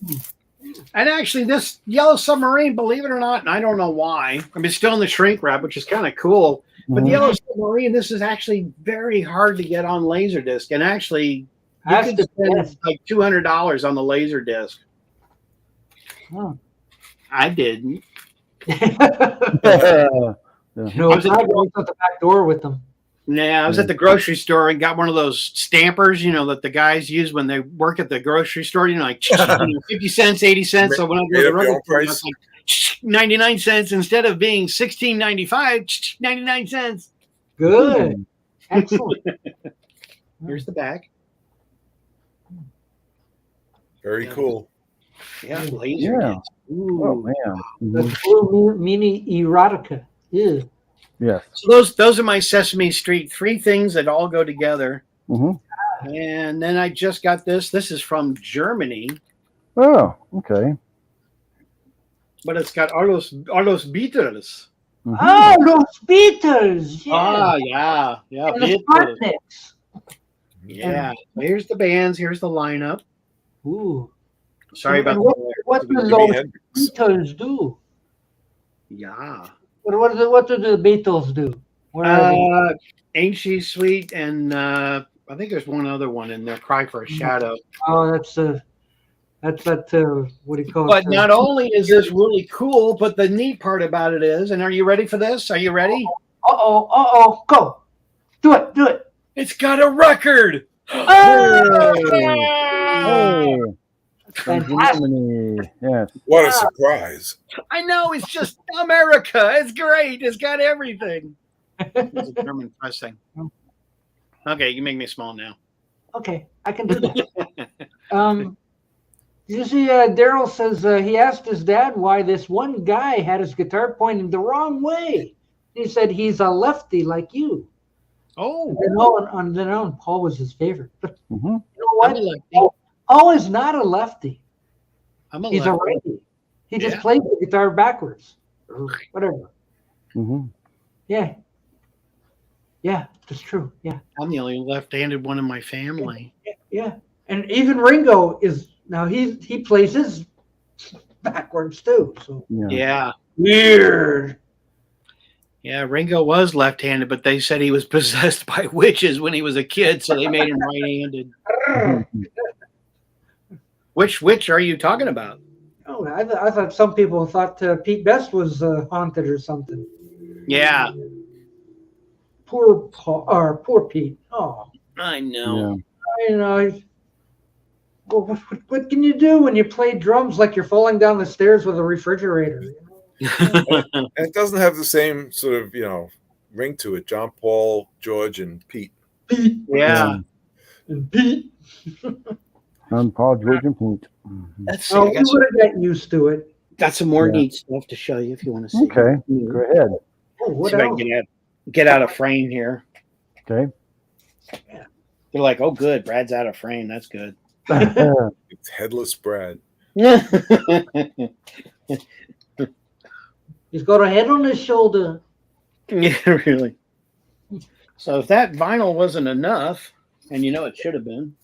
And actually, this yellow submarine, believe it or not, and I don't know why. I mean, it's still in the shrink wrap, which is kind of cool. But the yellow submarine, this is actually very hard to get on Laserdisc. And actually, you could spend like $200 on the Laserdisc. Oh. I didn't. No, I was at the back door with them. Yeah, I was at the grocery store and got one of those stampers, that the guys use when they work at the grocery store, like 50 cents, 80 cents. So when I go to the regular price, it's like 99 cents instead of being $16.95, 99 cents. Good. Excellent. Here's the back. Very cool. Yeah, laser. Yeah. Ooh. Oh man. The blue mini erotica. Yeah. Yes. So those are my Sesame Street 3 things that all go together. And then I just got this. This is from Germany. Oh, okay. But it's got all those Beatles. Oh, those Beatles. Yeah. Yeah. And the Spartanics. Yeah. So here's the bands. Here's the lineup. Ooh. Sorry about what do those Beatles do? Yeah. What do the Beatles do? Ain't She Sweet, and I think there's one other one in there, Cry for a Shadow. Oh, that's what do you call it? But not only is this really cool, but the neat part about it is, and are you ready for this? Are you ready? Go. Do it. It's got a record. Oh. Germany. Yes. What a surprise. I know, it's just America. It's great. It's got everything. It's a German pressing. Okay, you can make me small now. Okay, I can do that. Did you see Daryl says he asked his dad why this one guy had his guitar pointing the wrong way. He said he's a lefty like you. Oh. And then on, Paul was his favorite. But you know I'm what? a lefty. Paul is not a lefty. He's a righty. He just plays the guitar backwards or whatever. Yeah. Yeah, that's true. Yeah. I'm the only left-handed one in my family. Yeah. And even Ringo is now he plays his backwards too. So Yeah. Weird. Yeah, Ringo was left-handed, but they said he was possessed by witches when he was a kid, so they made him right-handed. Which witch are you talking about? Oh, I thought some people thought Pete Best was haunted or something. Yeah. Poor Paul, or poor Pete. Oh, I know. I know. Well, what can you do when you play drums like you're falling down the stairs with a refrigerator? And it doesn't have the same sort of, ring to it. John, Paul, George, and Pete. Yeah. And Pete. And Paul, George, and Pete. Let's see. Oh, we would have gotten used to it. Got some more neat stuff to show you if you want to see. Okay, go ahead. Oh, what see if I else? can get out of frame here. Okay. They're like, oh, good. Brad's out of frame. That's good. It's headless Brad. Yeah. He's got a head on his shoulder. Yeah, really. So if that vinyl wasn't enough, and it should have been.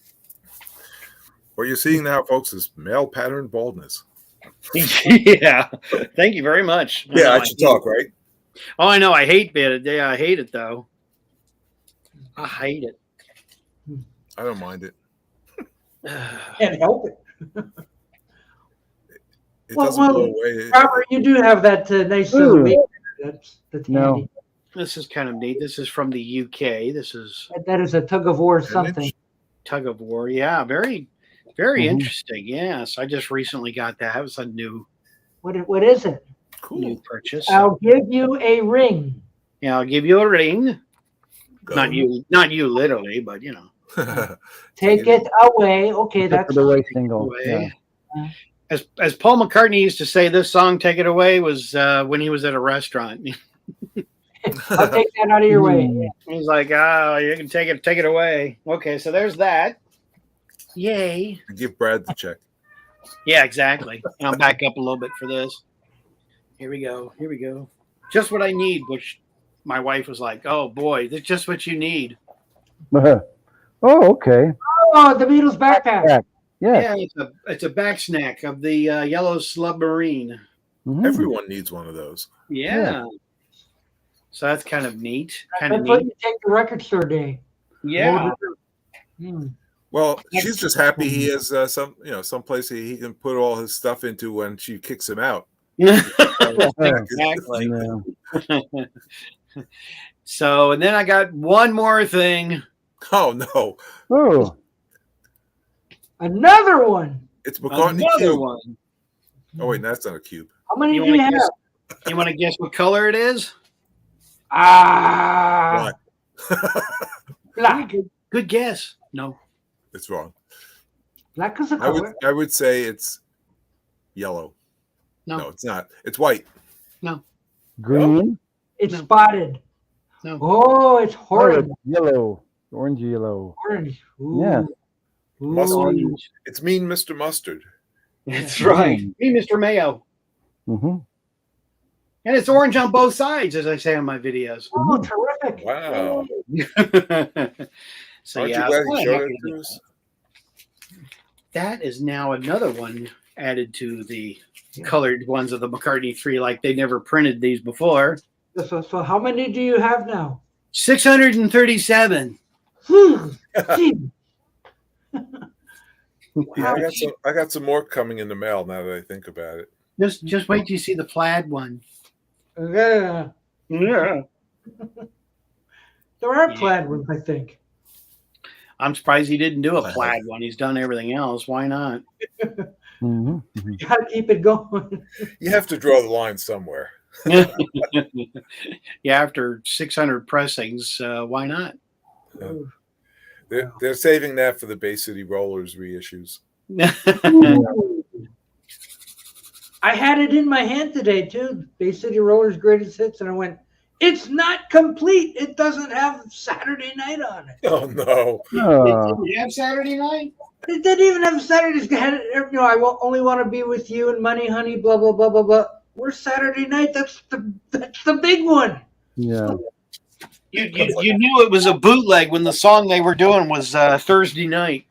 What you're seeing now, folks, is male pattern baldness. Yeah. Thank you very much. Yeah, I should talk, right? Oh, I know. I hate it. Yeah, I hate it, though. I hate it. I don't mind it. Can't help it. It doesn't blow away. Robert, you do have that nice little baby. That's handy. This is kind of neat. This is from the UK. This is that is a tug of war something. Tug of war. Yeah, very, very interesting. Yes, I just recently got that. It was a new. What is it? Cool. New purchase. I'll give you a ring. Yeah, I'll give you a ring. Go. Not you literally, but Take it away. Okay, that's the way single. Yeah. as Paul McCartney used to say, this song "Take It Away" was when he was at a restaurant. I'll take that out of your way. He's like, "Oh, you can take it away." Okay, so there's that. Yay! Give Brad the check. Yeah, exactly. And I'll back up a little bit for this. Here we go. Just what I need. Which my wife was like, "Oh boy, that's just what you need." Oh, okay. Oh, the Beatles backpack. Yeah. It's a back snack of the Yellow Submarine. Mm-hmm. Everyone needs one of those. Yeah. So that's kind of neat. That's what you take to record store day. Yeah. Well, she's just happy he has some place he can put all his stuff into when she kicks him out. Exactly. So, and then I got one more thing. Oh no! Oh, another one. It's McCartney cube. One. Oh wait, that's not a cube. How many do you have? You want to guess what color it is? Black. Black. Good guess. No, it's wrong. Black is a color. I would say it's yellow. No, it's not. It's white. No. Green. It's spotted. No. Oh, it's horrid. Yellow. Orange yellow. Orange. Ooh. Yeah. Mustard. It's Mean Mr. Mustard. That's right. Me, Mr. Mayo. Mm-hmm. And it's orange on both sides, as I say on my videos. Oh, terrific. Wow. So Aren't you glad you showed it to us? That is now another one added to the colored ones of the McCartney 3, like they never printed these before. So how many do you have now? 637. Yeah, I got some more coming in the mail now that I think about it. Just wait till you see the plaid one. Yeah. Yeah. There are plaid ones, I think. I'm surprised he didn't do a plaid one. He's done everything else. Why not? Mm-hmm. You got to keep it going. You have to draw the line somewhere. Yeah, after 600 pressings, why not? They're saving that for the Bay City Rollers reissues. I had it in my hand today too, Bay City Rollers Greatest Hits, and I went, "It's not complete. It doesn't have Saturday Night on it." Oh no! It didn't have Saturday Night. It didn't even have Saturday. It had, I will only want to be with you and Money Honey, blah blah blah blah blah. Where's Saturday Night? That's the big one. Yeah. You knew it was a bootleg when the song they were doing was Thursday Night.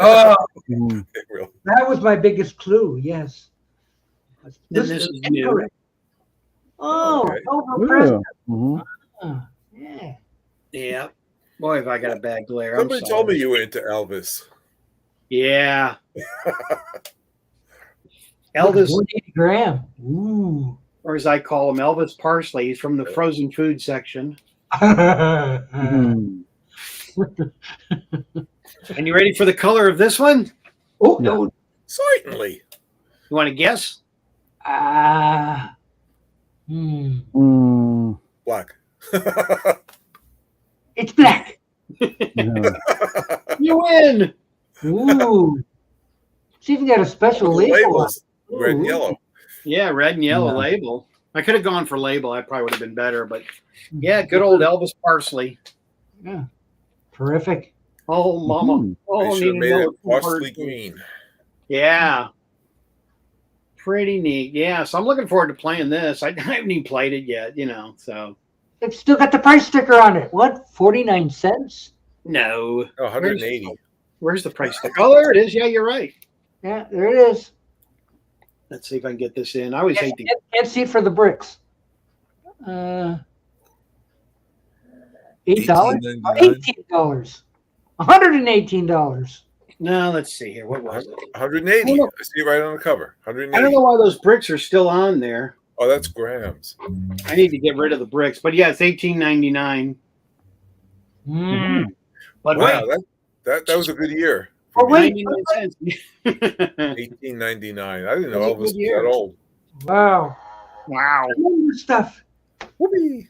Oh, that was my biggest clue. Yes. This is new. Oh, okay. overpressed. Mm-hmm. Yeah. Yeah. Boy, have I got a bad glare. Somebody told me you were into Elvis. Yeah. Elvis. 180 gram. Ooh. Or as I call him, Elvis Parsley. He's from the frozen food section. Mm-hmm. And you ready for the color of this one? Oh, no. Certainly. You want to guess? Black. It's black. Yeah. You win. Ooh. It's even got a special label. Red and yellow. Yeah, red and yellow label. I could have gone for label. I probably would have been better, but yeah, good old Elvis Parsley. Yeah. Terrific. Oh, mama. Mm-hmm. Oh, They should have made it parsley green. Yeah. Pretty neat. Yeah, so I'm looking forward to playing this. I haven't even played it yet, so. It's still got the price sticker on it. What? 49 cents? No. Oh, 180. Where's the price sticker? Oh, there it is. Yeah, you're right. Yeah, there it is. Let's see if I can get this in. I always hate the. Can't see it for the bricks. $8? $18. $118. No, let's see here. What was it? 180. I see it right on the cover. 180. I don't know why those bricks are still on there. Oh, that's grams. I need to get rid of the bricks. But yeah, it's $18.99. But Wow, that was a good year. Oh, wait. 99 cents. $18.99. I didn't know That's a Elvis was good year. that old. Wow. Wow. This stuff. Whoopee.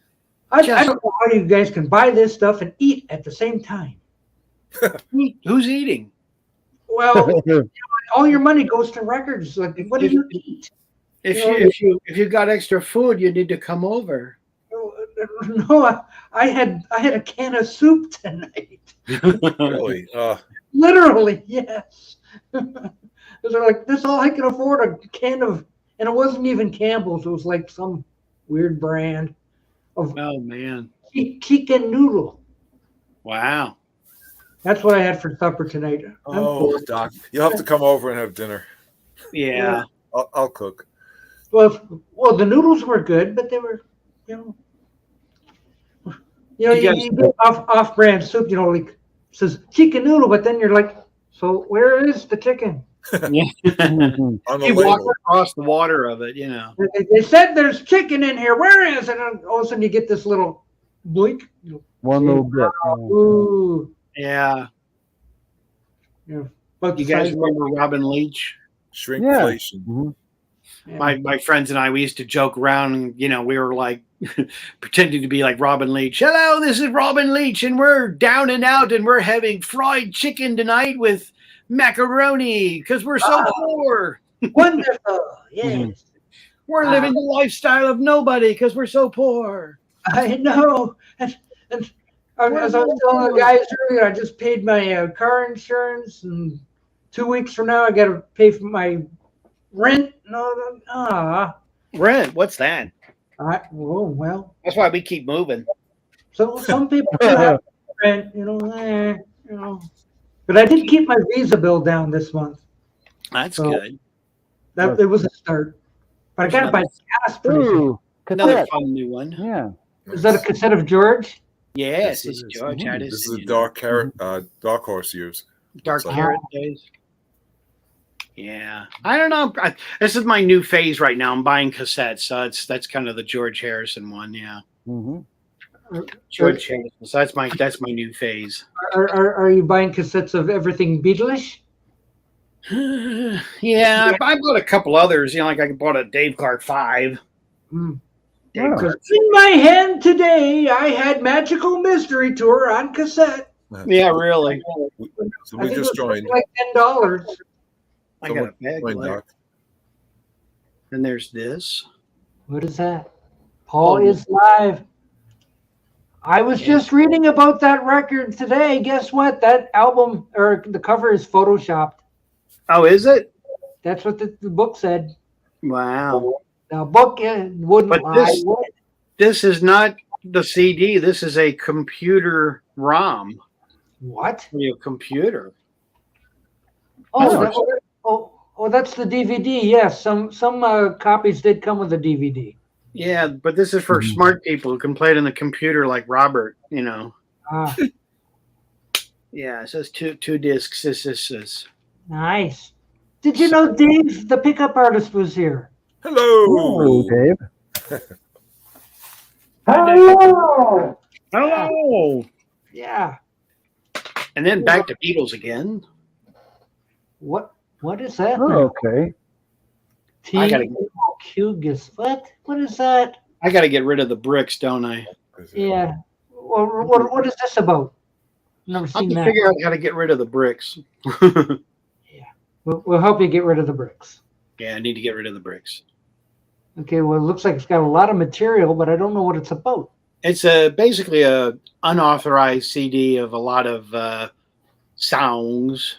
I don't know how you guys can buy this stuff and eat at the same time. Who's eating? Well, all your money goes to records. Like, what do you eat? If you got extra food, you need to come over. No, I had a can of soup tonight. Really? Literally, yes. They're like, this is all I can afford, a can of, and it wasn't even Campbell's. It was like some weird brand of man, chicken noodle. Wow. That's what I had for supper tonight. Oh, Doc, you'll have to come over and have dinner. Yeah. I'll cook. Well, the noodles were good, but they were, you get off-brand soup, like it says chicken noodle, but then you're like, so where is the chicken? Yeah. On the You walk label. across the water of it, They said there's chicken in here. Where is it? And all of a sudden you get this little blink. One little bit. Ooh. Yeah. But You guys remember Robin Leach? Shrinkflation. Yeah. Mm-hmm. Yeah. My friends and I, we used to joke around, and we were like pretending to be like Robin Leach. Hello, this is Robin Leach, and we're down and out, and we're having fried chicken tonight with macaroni because we're so poor. Wonderful. Yes. Mm-hmm. We're living the lifestyle of nobody because we're so poor. I know. And as I was telling the guys earlier, I just paid my car insurance, and 2 weeks from now I got to pay for my rent. Rent? What's that? Well. That's why we keep moving. So some people have rent, But I did keep my Visa bill down this month. That's good. It was a start. But I got to buy gas pretty soon. Another fun new one. Yeah. Is that a cassette of George? Yes, it's George. This is the Dark Horse years. Dark Carrot days. Yeah, I don't know. This is my new phase right now. I'm buying cassettes, so that's kind of the George Harrison one. Yeah, George Harrison. So that's my new phase. Are you buying cassettes of everything Beatles? Yeah, I bought a couple others. Like I bought a Dave Clark 5. Dave Clark. In my hand today, I had Magical Mystery Tour on cassette. Yeah, really. So we just joined. Like $10. I got a bag left. And there's this. What is that? Paul is live. I was just reading about that record today. Guess what? That album or the cover is photoshopped. Oh, is it? That's what the book said. Wow. The book wouldn't lie. This is not the CD. This is a computer ROM. What? A computer. Oh, that's the DVD. Yes, some copies did come with a DVD. Yeah, but this is for smart people who can play it on the computer, like Robert. Yeah, it says two discs. This is nice. Did you know Dave, the pickup artist, was here? Hello, Dave. Hello. Hello. Yeah. And then back to Beatles again. What is that? Oh, okay. T-O-Q-Gis. What is that? I got to get rid of the bricks, don't I? Yeah. Well, what is this about? Never seen that. I can figure out how to get rid of the bricks. Yeah. We'll help you get rid of the bricks. Yeah, I need to get rid of the bricks. Okay, well, it looks like it's got a lot of material, but I don't know what it's about. It's basically a unauthorized CD of a lot of songs.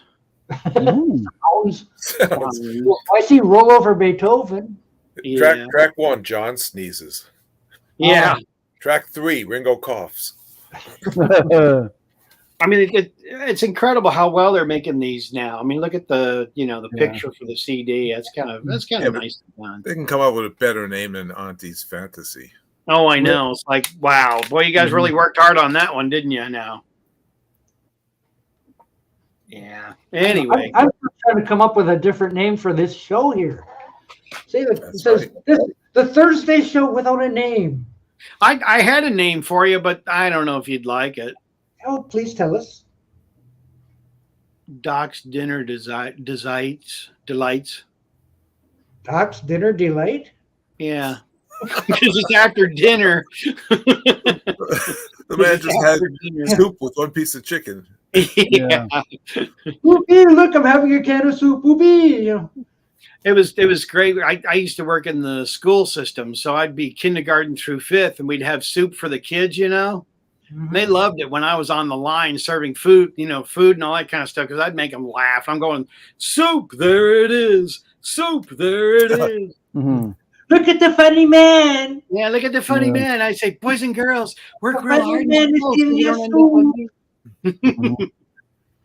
Sounds. I see Roll Over Beethoven. Yeah. Track 1, John sneezes. Yeah. Track 3, Ringo coughs. I mean, it's incredible how well they're making these now. I mean, look at the picture for the CD. That's kind of nice. They can come up with a better name than Auntie's Fantasy. Oh, I know. It's like, wow, boy, you guys really worked hard on that one, didn't you? Now. Yeah. Anyway, I'm trying to come up with a different name for this show here. See, it says the Thursday show without a name. I had a name for you, but I don't know if you'd like it. Oh, please tell us. Doc's Dinner Delights. Doc's Dinner Delight? Yeah. Because it's after dinner. The man just had soup with one piece of chicken. Yeah. Whoopee, look, I'm having a can of soup. Whoopee, you know. It was great. I used to work in the school system, so I'd be kindergarten through fifth, and we'd have soup for the kids, you know. Mhm. They loved it when I was on the line serving food, you know, food and all that kind of stuff, because I'd make them laugh. I'm going, soup, there it is. Soup, there it is. Mm-hmm. Look at the funny man. Yeah, look at the funny man. I say, boys and girls, work The real funny hard. man is giving you soup.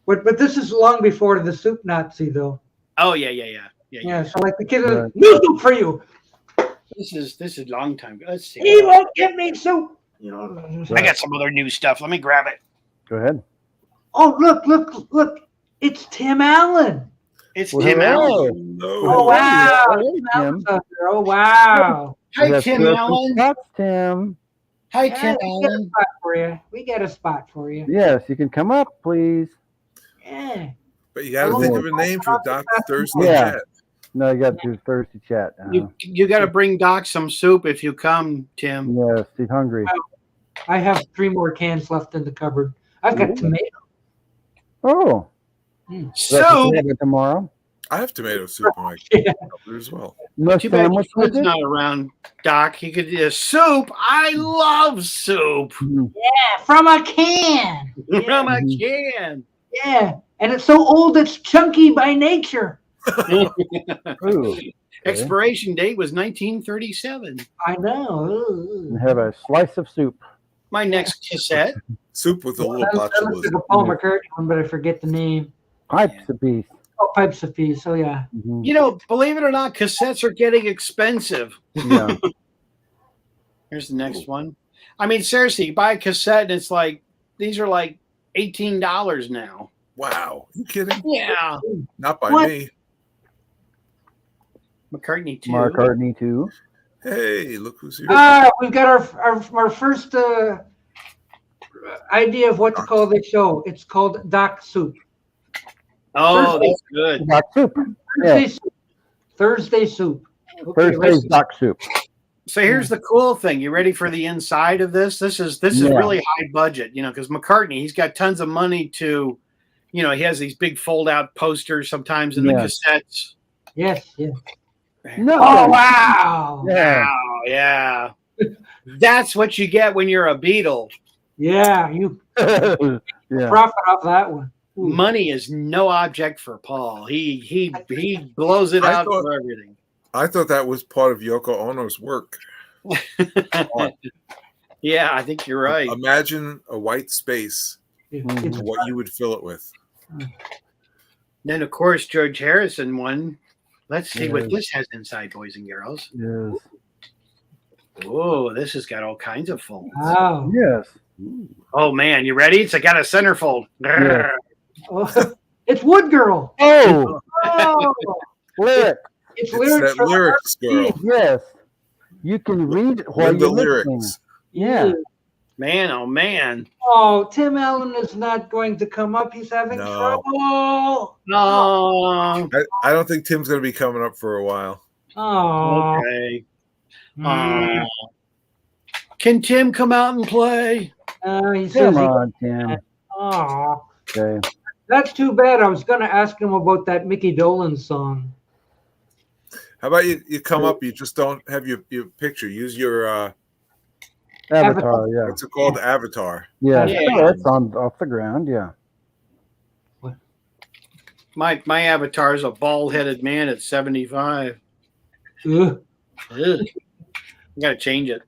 But this is long before the soup Nazi, though. Oh yeah. So like the kid, Right. no soup for you. This is a long time ago. Let's see. He won't give me soup. You know. I got some other new stuff. Let me grab it. Go ahead. Oh, look! It's Tim Allen. It's Well, Tim hello. Allen. No. Oh wow! Hey, Tim Allen's out there. Oh wow! Hi, Tim Allen. That's Tim. Hi, Yeah, Tim we got a Allen. spot for you. We got a spot for you. Yes, you can come up, please. Yeah. But you got to think of a name for Doc Thursday Yeah. Chat. No, you got to do Thirsty Chat. You got to bring Doc some soup if you come, Tim. Yes, he's hungry. I have 3 more cans left in the cupboard. I've got tomato. Oh, So tomorrow. I have tomato soup in my cupboard as well. No too bad sandwich with Fred's it? not around, Doc. He could soup. I love soup Yeah, from a can. from a can. Yeah, and it's so old it's chunky by nature. Ooh, Expiration date was 1937. I know. and have a slice of soup. My next cassette. Soup with a little I looked at botulism. the Paul McCartney one, but I forget the name. Pipes apiece. Oh, Pipes of Peace. Oh yeah. Mhm. You know, believe it or not, cassettes are getting expensive. Yeah. Here's the next one. I mean, seriously, you buy a cassette and it's like, these are like $18 now. Wow. You kidding? Yeah. Not by What? me. McCartney too. McCartney too. Hey, look who's here. We've got our first idea of what to call this show. It's called Doc Soup. Oh, that's good. Doc soup. Thursday Yeah. Soup. Thursday Soup. Okay, Thursday's Doc soup. So here's the cool thing. You ready for the inside of this? This is Yeah. really high budget, you know, because McCartney, he's got tons of money to, you know, he has these big fold out posters sometimes in the cassettes. Yes. No. Oh wow. Yeah. Wow, yeah. That's what you get when you're a Beatle. Yeah, you Yeah. profit off that one. Ooh. Money is no object for Paul. He blows it I out thought- for everything. I thought that was part of Yoko Ono's work. Yeah, I think you're right. Imagine a white space Mhm. It's and what you would fill it with. Then of course George Harrison won. Let's see what Yes. this has inside, boys and girls. Yes. Oh, this has got all kinds of folds. wow. Yes. Oh man, you ready? It's got a centerfold. Yeah. Oh, it's Wood Girl. Oh, Oh, lyric. it's It's lyrics that from lyrics girl. Yes. You can read it while Linda you're listening. lyrics. Yeah. Man, oh man. Oh, Tim Allen is not going to come up. He's having No. trouble. No. I don't think Tim's going to be coming up for a while. Oh. Okay. Mm. Can Tim come out and play? He says Come he, on, Tim. oh, Okay. that's too bad. I was going to ask him about that Mickey Dolenz song. How about you come up? You just don't have your picture. Use your Avatar, yeah. what's it called? Avatar. Yeah. Yeah. Oh, it's on off the ground, yeah. My avatar is a bald-headed man at 75. Ugh. Ugh. I gotta change it.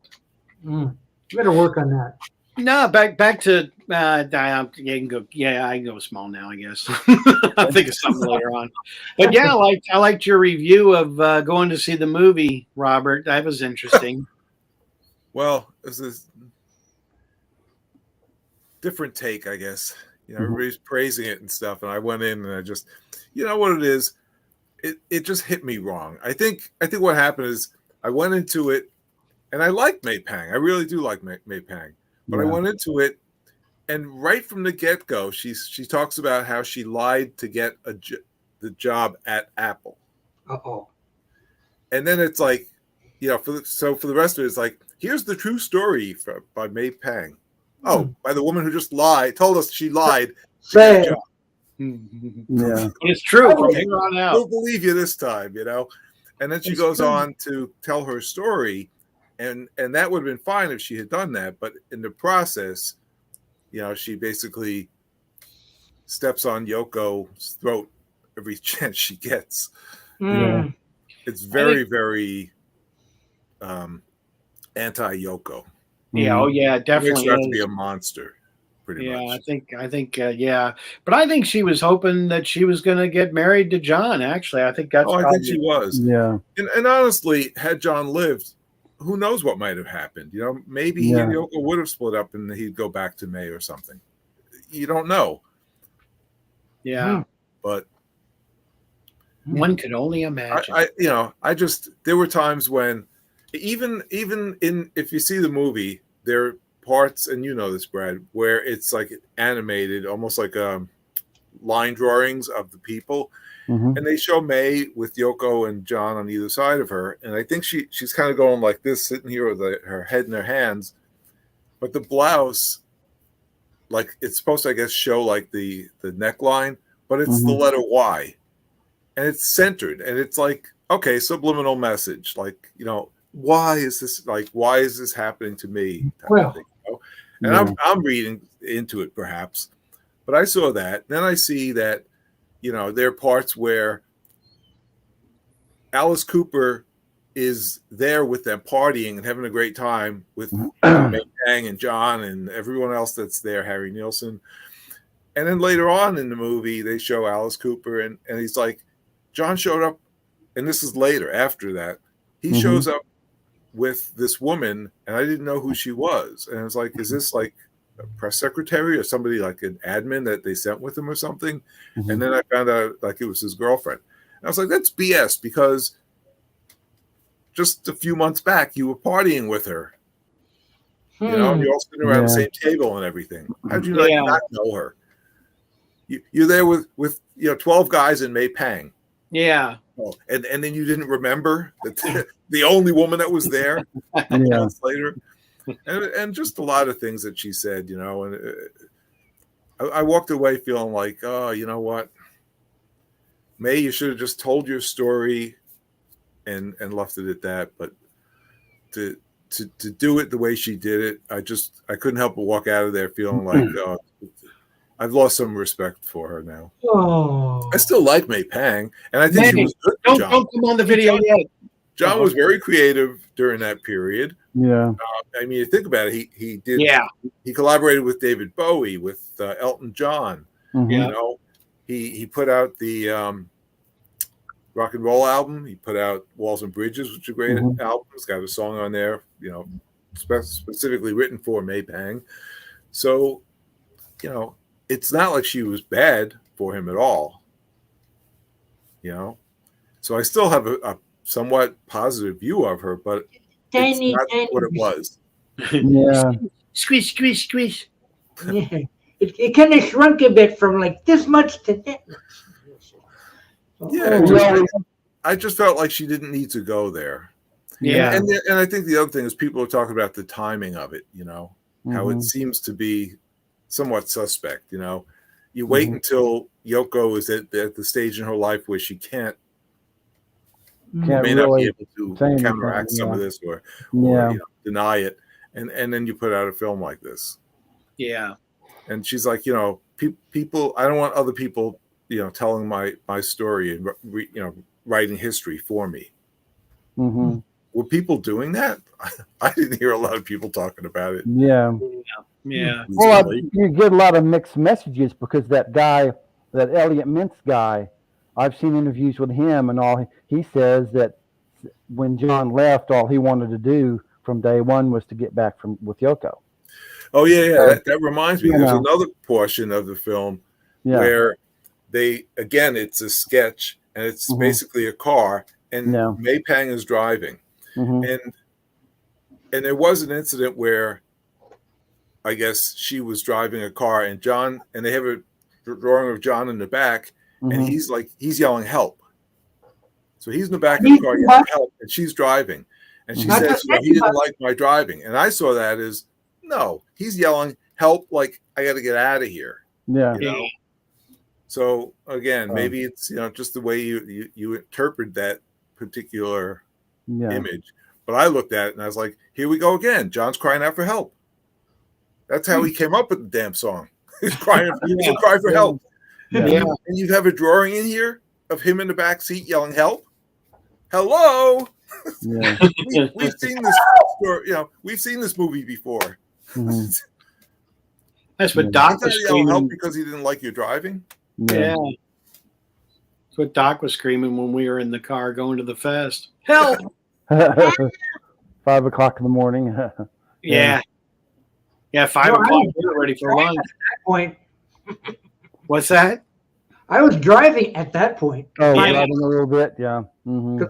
You better work on that. No, back to you can go. Yeah, I can go small now. I guess I'll think of something later on. But yeah, I liked your review of going to see the movie, Robert. That was interesting. Well, it's this different take, I guess. You know, everybody's praising it and stuff, and I went in and I just, you know what it is? It just hit me wrong. I think what happened is I went into it, and I like May Pang. I really do like May Pang. But I went into it, and right from the get-go, she talks about how she lied to get the job at Apple. Uh-oh. And then it's like, you know, for the rest of it, it's like, here's the true story by May Pang. Oh, by the woman who just told us she lied Say it. Yeah. But it's true from here on out. We'll believe you this time, you know. And then she goes on to tell her story, and that would have been fine if she had done that. But in the process, you know, she basically steps on Yoko's throat every chance she gets. Yeah. It's very, very anti-Yoko. Yeah, oh yeah, it definitely Makes her have is. to be a monster, pretty much. I think, yeah. But I think she was hoping that she was going to get married to John. Actually, I think that's. I think she was. Yeah. And honestly, had John lived, who knows what might have happened? You know, maybe he and Yoko would have split up, and he'd go back to May or something. You don't know. Yeah, but one could only imagine. There were times when, even in, if you see the movie, there are parts, and you know this, Brad, where it's like animated, almost like line drawings of the people, and they show May with Yoko and John on either side of her, and I think she's kind of going like this, sitting here with her head in her hands, but the blouse, like, it's supposed to, I guess, show like the neckline, but it's the letter Y, and it's centered, and it's like, okay, subliminal message, like, you know, why is this happening to me? Well, thing, you know? And I'm reading into it perhaps, but I saw that. Then I see that, you know, there are parts where Alice Cooper is there with them partying and having a great time with May Tang and John and everyone else that's there, Harry Nielsen. And then later on in the movie, they show Alice Cooper, and he's like, John showed up, and this is later, after that, he shows up with this woman, and I didn't know who she was. And I was like, is this like a press secretary or somebody, like an admin that they sent with him or something? And then I found out like it was his girlfriend. And I was like, that's BS, because just a few months back, you were partying with her. You know, you're all sitting around the same table and everything. How'd you not know her? You're there with 12 guys in May Pang. Yeah. Oh, and then you didn't remember that the only woman that was there months later, and just a lot of things that she said, you know, and I walked away feeling like, oh, you know what, May, you should have just told your story and left it at that. But to do it the way she did it, I couldn't help but walk out of there feeling like, I've lost some respect for her now. Oh. I still like May Pang, and I think she was good. Don't come on the video yet. John was very creative during that period. Yeah. I mean, you think about it. He did. Yeah. He collaborated with David Bowie, with Elton John. You know, he put out the rock and roll album. He put out Walls and Bridges, which is a great album. It's got a song on there, you know, specifically written for May Pang. So, you know, it's not like she was bad for him at all, you know. So I still have a somewhat positive view of her, but it's not what it was. Yeah. Squish. Yeah. It kind of shrunk a bit from like this much to that. Yeah, I just felt like she didn't need to go there. Yeah. And I think the other thing is people are talking about the timing of it, you know, how it seems to be somewhat suspect, you know. You wait until Yoko is at the stage in her life where she may not be able to counteract some of this or you know, deny it, and then you put out a film like this. Yeah. And she's like, you know, people, I don't want other people, you know, telling my story and you know, writing history for me. Were people doing that? I didn't hear a lot of people talking about it. Yeah. Well, you get a lot of mixed messages because that guy, that Elliot Mintz guy, I've seen interviews with him, and all he says that when John left, all he wanted to do from day one was to get back with Yoko. Oh yeah. That reminds me. There's another portion of the film where it's a sketch, and it's basically a car, and May Pang is driving, and there was an incident where I guess she was driving a car, and they have a drawing of John in the back, and he's yelling help. So he's in the back of the car yelling help, and she's driving, and she says, you know, he didn't like my driving, and I saw that as, no, he's yelling help, like I got to get out of here. Yeah. You know? So again, maybe it's just the way you interpret that particular image. But I looked at it and I was like, here we go again. John's crying out for help. That's how he came up with the damn song. He's crying for help. Yeah. And you have a drawing in here of him in the back seat yelling help. Hello. Yeah. we've seen this story, we've seen this movie before. Mm-hmm. That's what Doc was screaming. Help because he didn't like you driving. Yeah. That's what Doc was screaming when we were in the car going to the fest. Help! 5 o'clock in the morning. Yeah. 5 o'clock. We were ready for lunch. At that point. What's that? I was driving at that point. Oh, driving a little bit, yeah. Mm-hmm.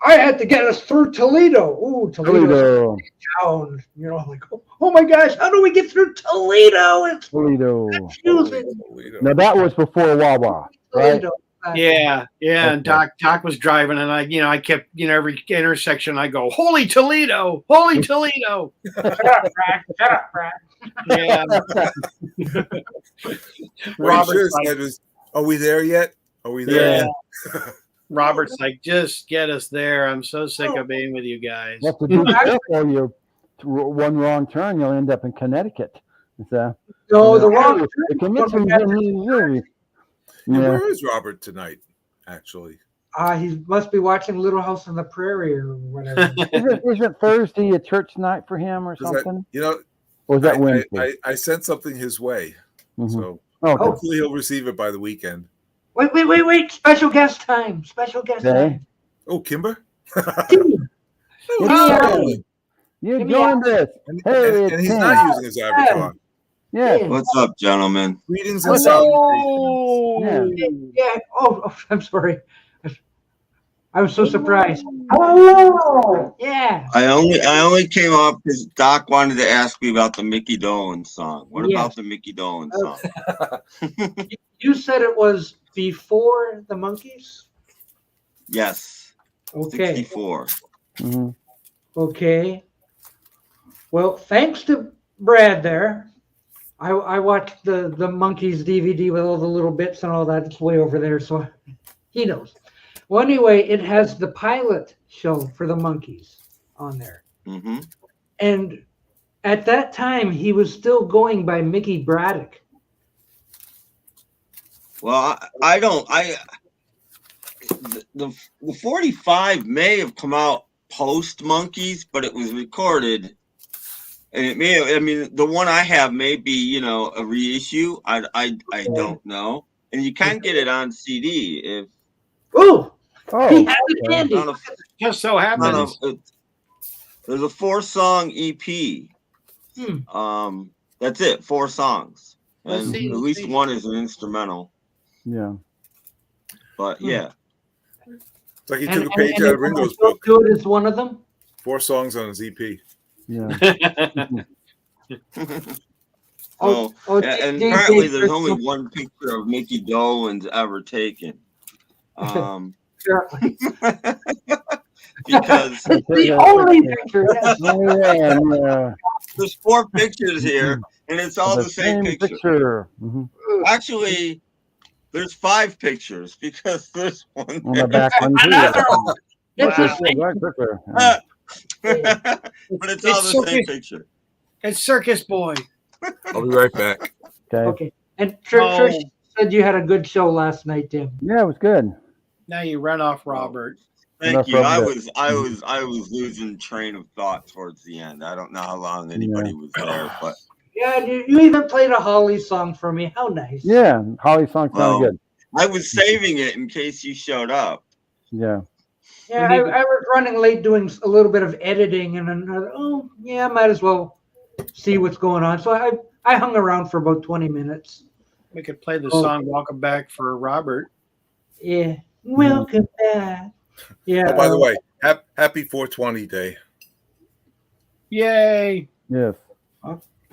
I had to get us through Toledo. Ooh, Toledo. Town. Like, oh my gosh, how do we get through Toledo? It's Toledo. confusing. Now that was before Wawa, right? Toledo. Yeah. Okay. And Doc was driving, and I kept, every intersection I go, holy Toledo, holy Toledo. Shut up, Brad. Yeah. Robert's like, are we there yet? Are we there yet? Robert's like, just get us there. I'm so sick of being with you guys. That's a good for you. One wrong turn, you'll end up in Connecticut. No, the wrong turn. Where is Robert tonight, actually? He must be watching Little House on the Prairie or whatever. Isn't Thursday a church night for him or something? Or was that Wednesday? I sent something his way. Mm-hmm. So hopefully he'll receive it by the weekend. Wait. Special guest time. Time. Oh, Kimber? You joined us. And he's not using his avatar. Yeah. What's up, gentlemen? Greetings and salutations. Yeah. Oh, I'm sorry. I was so surprised. Hello. Yeah. I only came up because Doc wanted to ask me about the Mickey Dolenz song. What about the Mickey Dolenz song? You said it was before the Monkees? Yes. Okay. 64. Mm-hmm. Okay. Well, thanks to Brad there. I watched the Monkees DVD with all the little bits and all that. It's way over there, so he knows. Well, anyway, it has the pilot show for the Monkees on there. Mm-hmm. And at that time, he was still going by Mickey Braddock. Well, the 45 may have come out post Monkees, but it was recorded. And it may the one I have may be, a reissue. I don't know. And you can get it on CD if. He has it handy. Just so happens. There's a 4-song EP. That's it, 4 songs. And at least one is an instrumental. Yeah. But yeah. It's like he took a page out of Ringo's book. Good is one of them. 4 songs on his EP. Yeah. And apparently there's only one picture of Mickey Dolenz ever taken. Because the only picture. There's 4 pictures here, and it's all the same picture. Mm-hmm. Actually, there's 5 pictures because there's one on the back one too. But it's all the same picture. It's Circus Boy. I'll be right back. Okay. And Trish said you had a good show last night, Tim. Yeah, it was good. Now you run off Robert. Thank you. I was losing train of thought towards the end. I don't know how long anybody was there, but yeah, you even played a Holly song for me. How nice. Yeah, Holly song sounded good. I was saving it in case you showed up. Yeah. Yeah, I was running late doing a little bit of editing, and I might as well see what's going on. So I hung around for about 20 minutes. We could play the song "Welcome Back" for Robert. Yeah, welcome back. Yeah. Oh, by the way, happy 420 day. Yay! Yes.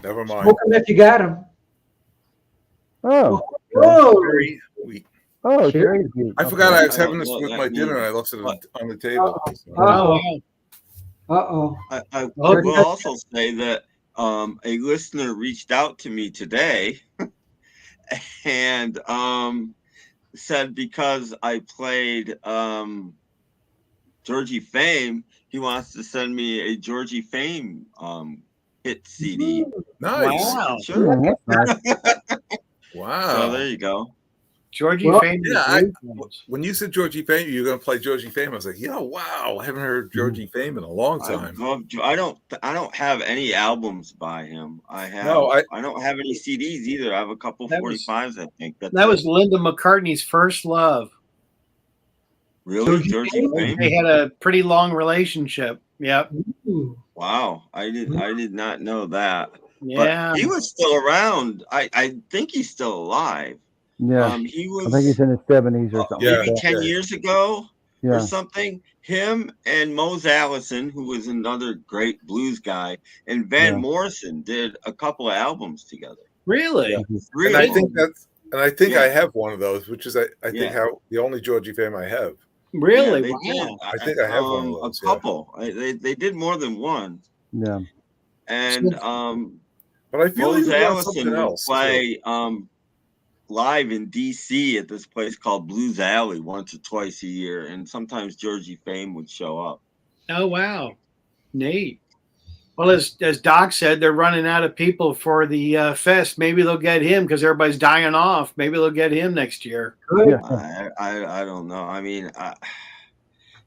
Never mind. Smoke them if you got them. Oh. Very sweet. Oh, Sure. I forgot I was having this with my dinner and I left it on the table. I will also say that a listener reached out to me today and said because I played Georgie Fame, he wants to send me a Georgie Fame hit CD. Nice. Wow. Sure. Nice. Wow. So there you go. Georgie Fame. Yeah, when you said Georgie Fame, you're going to play Georgie Fame. I was like, wow, I haven't heard Georgie Fame in a long time. I don't have any albums by him. I don't have any CDs either. I have a couple 45s. I think that was Linda McCartney's first love. Really, Georgie Fame? They had a pretty long relationship. Yep. Ooh. Wow, I did not know that. Yeah, but he was still around. I think he's still alive. Yeah, he was. I think he's in his 70s or something. Maybe 10 years ago or something. Him and Mose Allison, who was another great blues guy, and Van Morrison did a couple of albums together. Really? And I think I have one of those, which is I think the only Georgie Fame I have. Really? Wow. I think I have one of those. A couple. They did more than one. Yeah. And but I feel Mose Allison would play live in DC at this place called Blues Alley once or twice a year, and sometimes Georgie Fame would show up. Oh wow, neat. Well, as Doc said, they're running out of people for the fest. Maybe they'll get him because everybody's dying off. Maybe they'll get him next year. I don't know. I mean,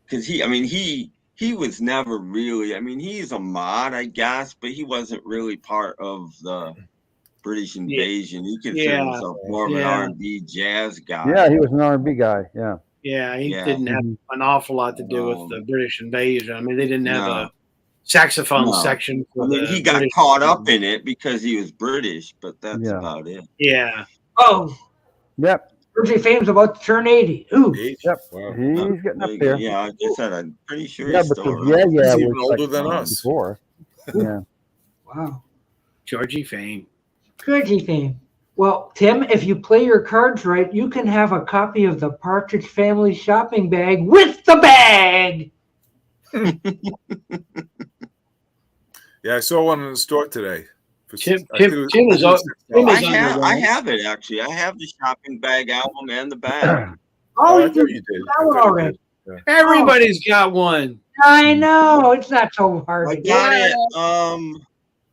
because he was never really. I mean, he's a mod, I guess, but he wasn't really part of the British invasion. He considered himself more of an R&B jazz guy. Yeah, he was an R&B guy. Yeah. Yeah, he didn't have an awful lot to do with the British invasion. I mean, they didn't have a saxophone section. I mean, he got caught up in it because he was British, but that's about it. Yeah. Oh. Yep. Georgie Fame's about to turn 80. Ooh. Yep. Wow. He's getting up there. Yeah, I guess I'm pretty sure he's still around. He's even older than us. Before. Yeah. Wow. Georgie Fame. Georgie Fame. Well, Tim, if you play your cards right, you can have a copy of the Partridge Family shopping bag with the bag. Yeah, I saw one in the store today. I have it actually. I have the shopping bag album and the bag. Oh, I thought you did. Already. Yeah. Everybody's got one. I know. It's not so hard. I got it.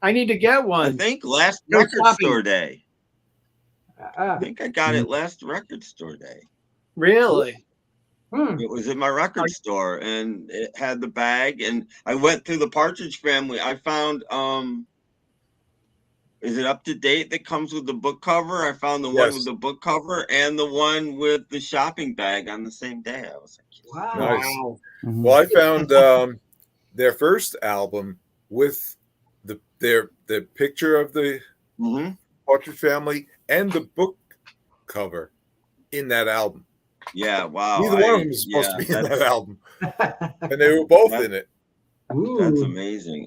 I need to get one. I think last record store day. I think I got it last record store day. Really? It was in my record store, and it had the bag. And I went through the Partridge Family. I found is it Up to Date that comes with the book cover? I found the one with the book cover and the one with the shopping bag on the same day. I was like, wow. Nice. Well, I found their first album with the picture of the Partridge Family and the book cover in that album. Yeah, wow. Neither one of them is supposed to be in that album. And they were both in it. That's amazing.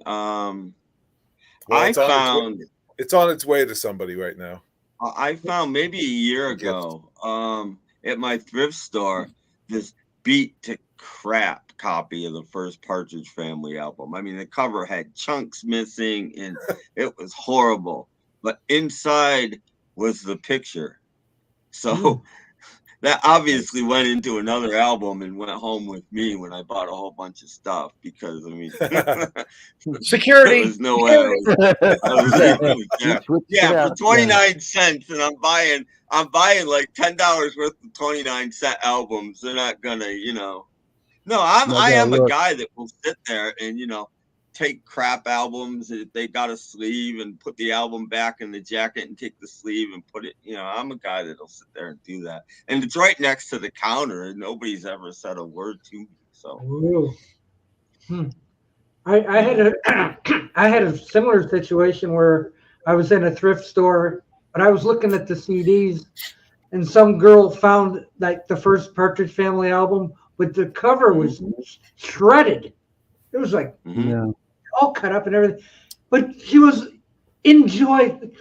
It's on its way to somebody right now. I found maybe a year ago at my thrift store this beat to crap copy of the first Partridge Family album. I mean, the cover had chunks missing and it was horrible, but inside was the picture. So that obviously went into another album and went home with me when I bought a whole bunch of stuff because, I mean, security. There was no way for 29 cents, and I'm buying like $10 worth of 29-cent albums. They're not gonna, No, I am a guy that will sit there and, take crap albums if they got a sleeve and put the album back in the jacket and take the sleeve and put it, I'm a guy that'll sit there and do that. And it's right next to the counter and nobody's ever said a word to me. So I had a similar situation where I was in a thrift store, but I was looking at the CDs and some girl found like the first Partridge Family album, but the cover was shredded. It was like all cut up and everything. But she was enjoying.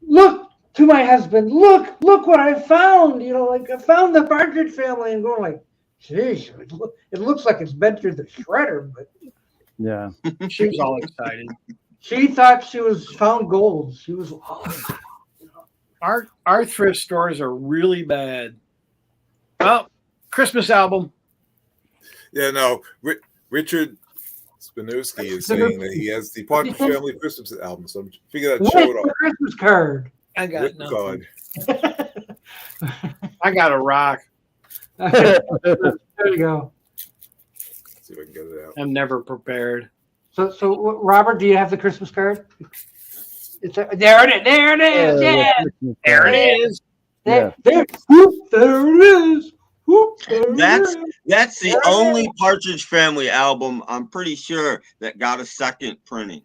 Look to my husband. Look what I found. Like I found the Partridge Family, and going like, geez, it looks like it's been through the shredder. But yeah, she was all excited. She thought she was found gold. She was. Our thrift stores are really bad. Well, Christmas album. Yeah, no. Richard Spinowski is saying that he has the Partridge Family Christmas album. So I'm figuring that showed up. Christmas card. I got With the card. I got a rock. There you go. Let's see if I can get it out. I'm never prepared. So Robert, do you have the Christmas card? There it is. There it is. Yeah. There it is. There it is. That's the only Partridge Family album I'm pretty sure that got a second printing.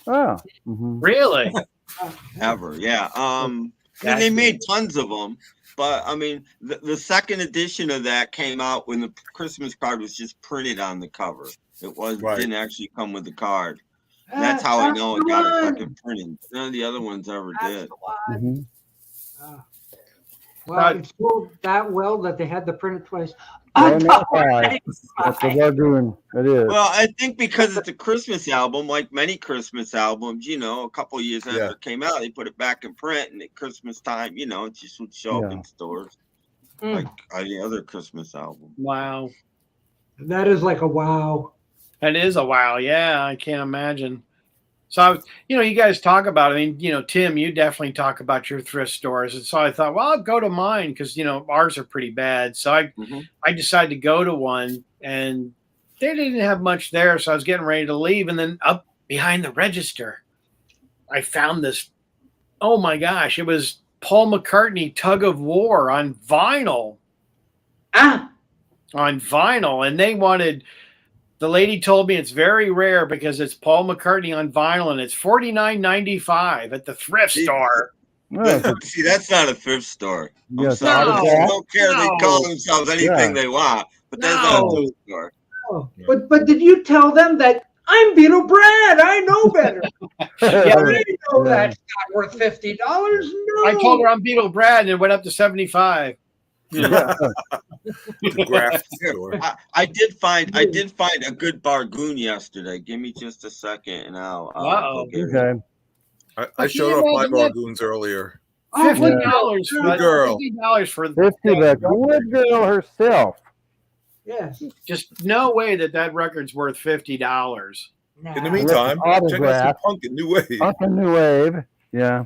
Oh, really? Ever, yeah. They made tons of them, but I mean, the second edition of that came out when the Christmas card was just printed on the cover. It didn't actually come with the card. That's how I know it got a second printing. None of the other ones ever did. Well, it's sold that well that they had to print it twice. That's the Lagoon. It is. Well, I think because it's a Christmas album, like many Christmas albums, a couple of years after it came out, they put it back in print, and at Christmas time, it just would show up in stores like any other Christmas album. Wow. That is like a wow. That is a wow. Yeah, I can't imagine. So, you guys talk about, Tim, you definitely talk about your thrift stores. And so I thought, well, I'll go to mine because, ours are pretty bad. So I decided to go to one and they didn't have much there. So I was getting ready to leave. And then up behind the register, I found this. Oh, my gosh. It was Paul McCartney Tug of War on vinyl. On vinyl. And they wanted... The lady told me it's very rare because it's Paul McCartney on vinyl and it's $49.95 at the thrift store. See, that's not a thrift store. Yes, I don't care. They call themselves anything they want, but that's not a thrift store. But did you tell them that I'm Beetle Brad? I know better. I know that's not worth $50. No. I told her I'm Beetle Brad and it went up to $75. I did find a good bargoon yesterday. Give me just a second and I'll okay. I showed off my bargoons earlier. $50 $50 for the good girl herself. Yes. Just no way that record's worth $50. In the meantime, check out some Punk and New Wave. Punk and New Wave. Yeah.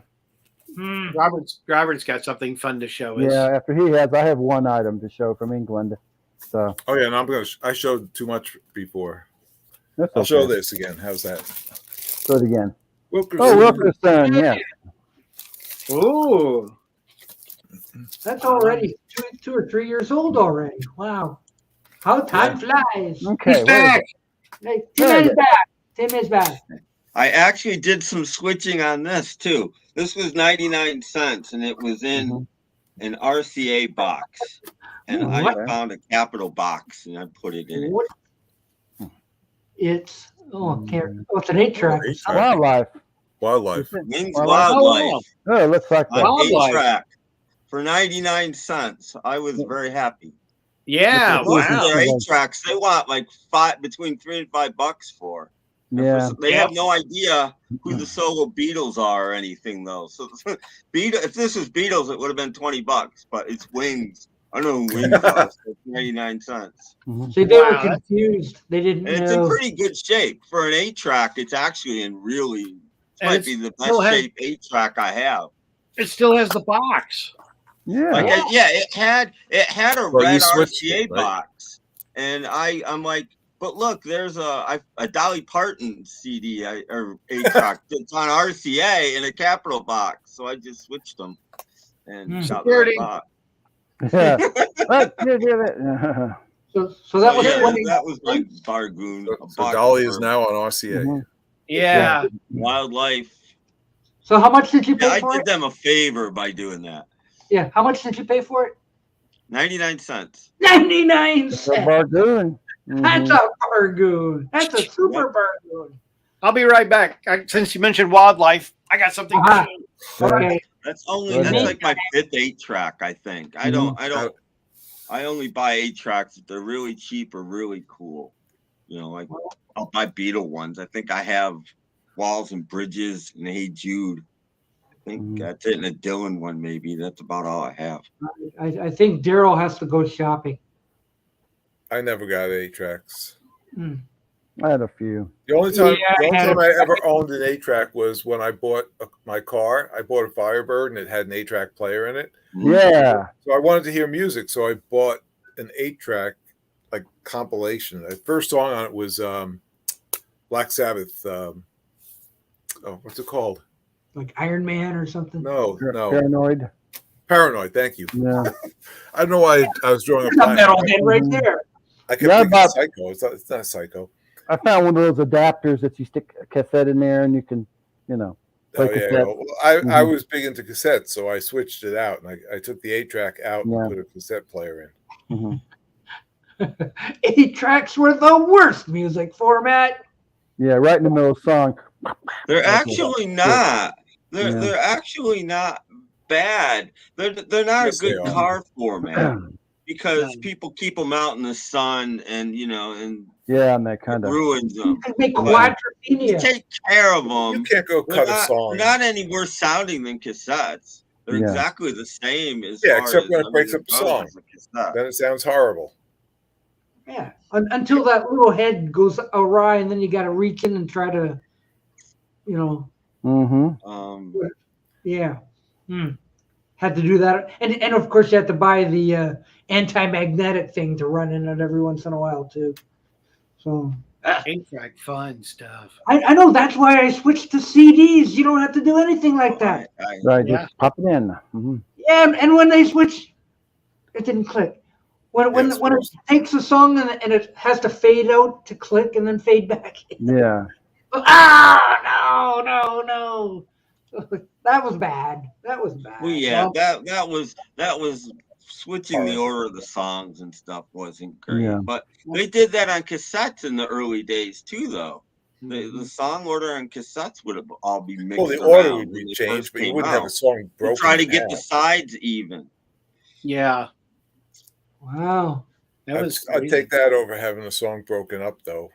Robert's got something fun to show us. Yeah, after he has, I have one item to show from England. So. Oh yeah, and I showed too much before. I'll show this again. How's that? Show it again. Wilkerson. Wilkerson, yeah. Ooh. That's already 2 or 3 years old already. Wow. How time flies. Okay. He's back. Hey, Tim is back. Tim is back. I actually did some switching on this too. This was 99 cents and it was in an RCA box. And I found a Capital box and I put it in it. It's it's an 8-track. Wildlife. Wings Wildlife. Oh, it looks like that. 8-track for 99 cents. I was very happy. Yeah, wow. 8-tracks, they want like between $3 and $5 for. Yeah, they have no idea who the solo Beatles are or anything though. So, if this was Beatles, it would have been $20, but it's Wings. I know who Wings are. So 99 cents. See, they were confused. They didn't know. It's in pretty good shape for an 8-track. It's actually in really might be the best shape 8-track I have. It still has the box. Yeah, it had a red RCA box, and I'm like. But look, there's a Dolly Parton CD or 8-track that's on RCA in a Capital box, so I just switched them and got the box. Yeah. So that was that was my bargoon. So Dolly is now on RCA. Yeah. Wildlife. So how much did you pay for it? I did them a favor by doing that. Yeah. How much did you pay for it? 99 cents. 99 cents. A bargoon. That's a bargoon. That's a super bargoon. I'll be right back. Since you mentioned Wildlife, I got something to show. Okay. That's like my 5th 8-track, I think. I only buy 8-tracks if they're really cheap or really cool. Like I'll buy Beatle ones. I think I have Walls and Bridges and Hey Jude. think that's it. And a Dylan one, maybe. That's about all I have. I think Daryl has to go shopping. I never got 8-tracks. I had a few. The only time I ever owned an 8-track was when I bought my car. I bought a Firebird and it had an 8-track player in it. Yeah. So I wanted to hear music, so I bought an 8-track like compilation. The first song on it was Black Sabbath. What's it called? Like Iron Man or something? No. Paranoid. Thank you. Yeah. I don't know why I was drawing a metalhead right there. I kept thinking Psycho. It's not Psycho. I found one of those adapters that you stick a cassette in there and you can, play cassette. Well, I was big into cassettes, so I switched it out and I took the 8-track out and put a cassette player in. 8-tracks were the worst music format. Yeah, right in the middle of the song. They're actually not. They're actually not bad. They're not a good car format because people keep them out in the sun and and that kind of ruins them. You can make quadrophenia. Take care of them. You can't go cut a song. They're not any worse sounding than cassettes. They're exactly the same as except when it breaks up the song. Then it sounds horrible. Yeah, until that little head goes awry, and then you got to reach in and try to, had to do that, and of course you have to buy the anti-magnetic thing to run in it every once in a while too. So 8-track fun stuff. I know, that's why I switched to CDs. You don't have to do anything like that. Right, just pop it in. Yeah, and when they switch, it didn't click. When it takes a song and it has to fade out to click and then fade back. Yeah. No. That was bad. Well, yeah, that was switching the order of the songs and stuff wasn't great. Yeah. But they did that on cassettes in the early days too, though. The song order on cassettes would have all be mixed. Well, the order would be changed, but you wouldn't have a song broken. Try to get the sides even. Yeah. Wow. I'd take that over having a song broken up, though.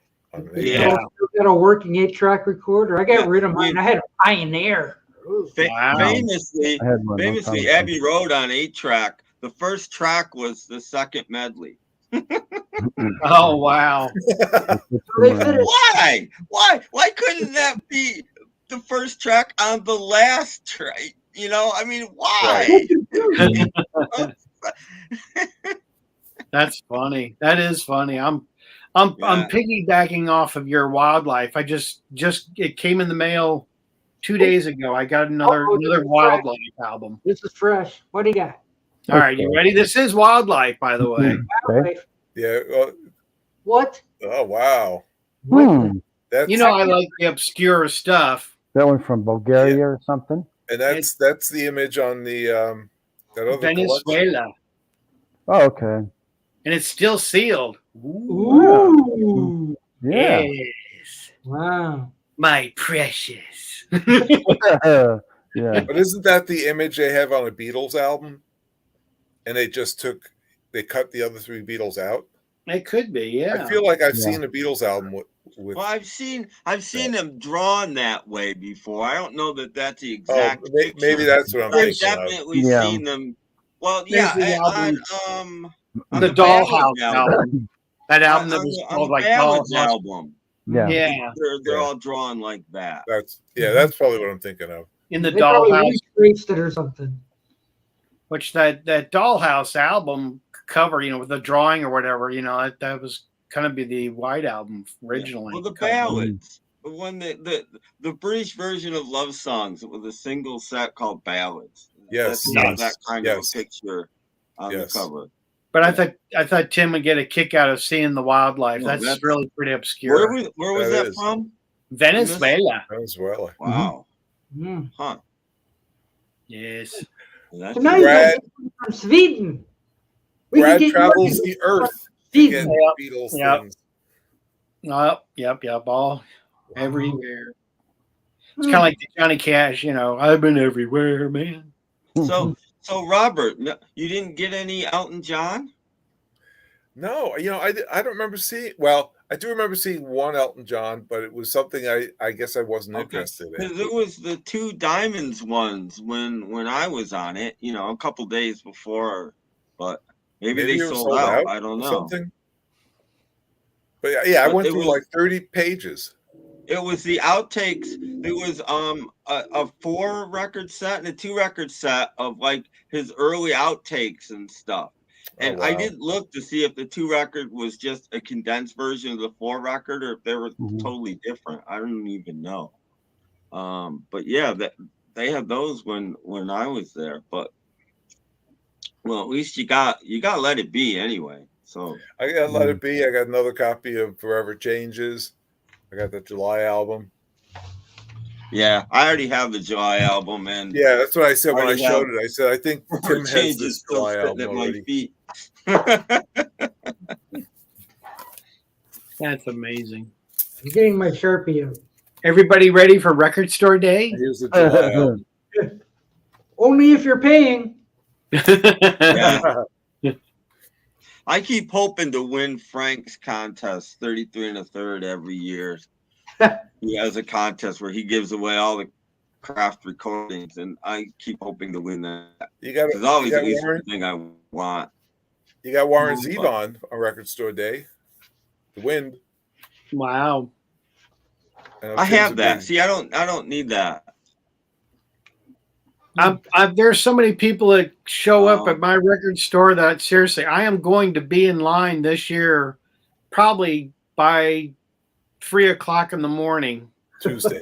Yeah. You got a working 8-track recorder. I got rid of mine. I had a Pioneer. Famously, Abbey Road on 8-track. The first track was the second medley. Oh wow! Why? Why couldn't that be the first track on the last track? I mean, why? That's funny. That is funny. I'm piggybacking off of your wildlife. I just it came in the mail 2 days ago. I got another wildlife album. This is fresh. What do you got? All right, you ready? This is wildlife, by the way. Okay. Yeah. What? Oh wow. That's I like the obscure stuff. That one from Bulgaria or something. And that's the image on the that other Venezuela. Collection. Oh, okay. And it's still sealed. Ooh. Yeah. Yes. Wow. My precious. Yeah. But isn't that the image they have on a Beatles album? And they cut the other 3 Beatles out? It could be, yeah. I feel like I've seen a Beatles album with well, I've seen them drawn that way before. I don't know that that's the exact. Maybe that's what I'm thinking. I've definitely seen them. Well, yeah, on the Dollhouse album. That album that was called like Dollhouse album. Yeah. They're all drawn like that. That's probably what I'm thinking of. In the Dollhouse it or something. Which that Dollhouse album cover, with the drawing or whatever, that was kind of be the White Album originally. Well, the ballads, the one the British version of Love Songs, it was a single set called Ballads. Yes, that kind of a picture on the cover. But I thought Tim would get a kick out of seeing the wildlife. That's really pretty obscure. Where was that from? Venezuela. Wow. Mm-hmm. Huh. Yes. So now you're from Sweden. Brad travels the earth to get Beatles things. Yep. All everywhere. It's kind of like the Johnny Cash, I've been everywhere, man. So Robert, you didn't get any Elton John? No, I don't remember seeing. Well, I do remember seeing one Elton John, but it was something I guess I wasn't interested in. Because it was the Two Diamonds ones when I was on it, a couple days before, but maybe they sold out. I don't know. Something. But yeah, I went through like 30 pages. It was the outtakes. It was a 4 record set and a 2 record set of like his early outtakes and stuff. And I didn't look to see if the 2 record was just a condensed version of the 4 record or if they were totally different. I don't even know. But yeah, they had those when I was there. But well, at least you got Let It Be anyway. So I got Let It Be. I got another copy of Forever Changes. I got the July album. Yeah, I already have the July album, and yeah, that's what I said when I showed it. I said I think Tim has this July album already. My feet. That's amazing. I'm getting my Sharpie out. Everybody ready for Record Store Day? Here's the July album. Only if you're paying. Yeah. I keep hoping to win Frank's contest, 33 1/3 every year. He has a contest where he gives away all the craft recordings, and I keep hoping to win that. It's always at least the thing I want. You got Warren Zevon on Record Store Day. The Wind. Wow. I have that. See, I don't need that. There's so many people that show up at my record store that seriously, I am going to be in line this year, probably by 3:00 in the morning. Tuesday.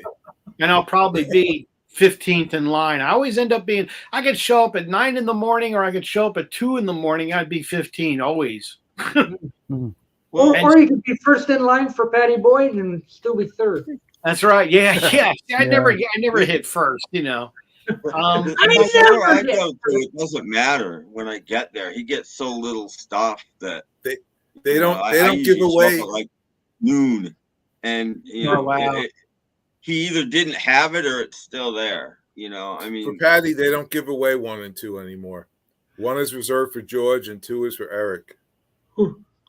And I'll probably be 15th in line. I always end up being, I could show up at 9 in the morning or I could show up at 2 in the morning. I'd be 15 always. Or you could be first in line for Patty Boyd and still be third. That's right. Yeah. I never hit first, It doesn't matter when I get there. He gets so little stuff that they don't give away like noon, and he either didn't have it or it's still there. I mean, for Patty, they don't give away 1 and 2 anymore. 1 is reserved for George, and 2 is for Eric.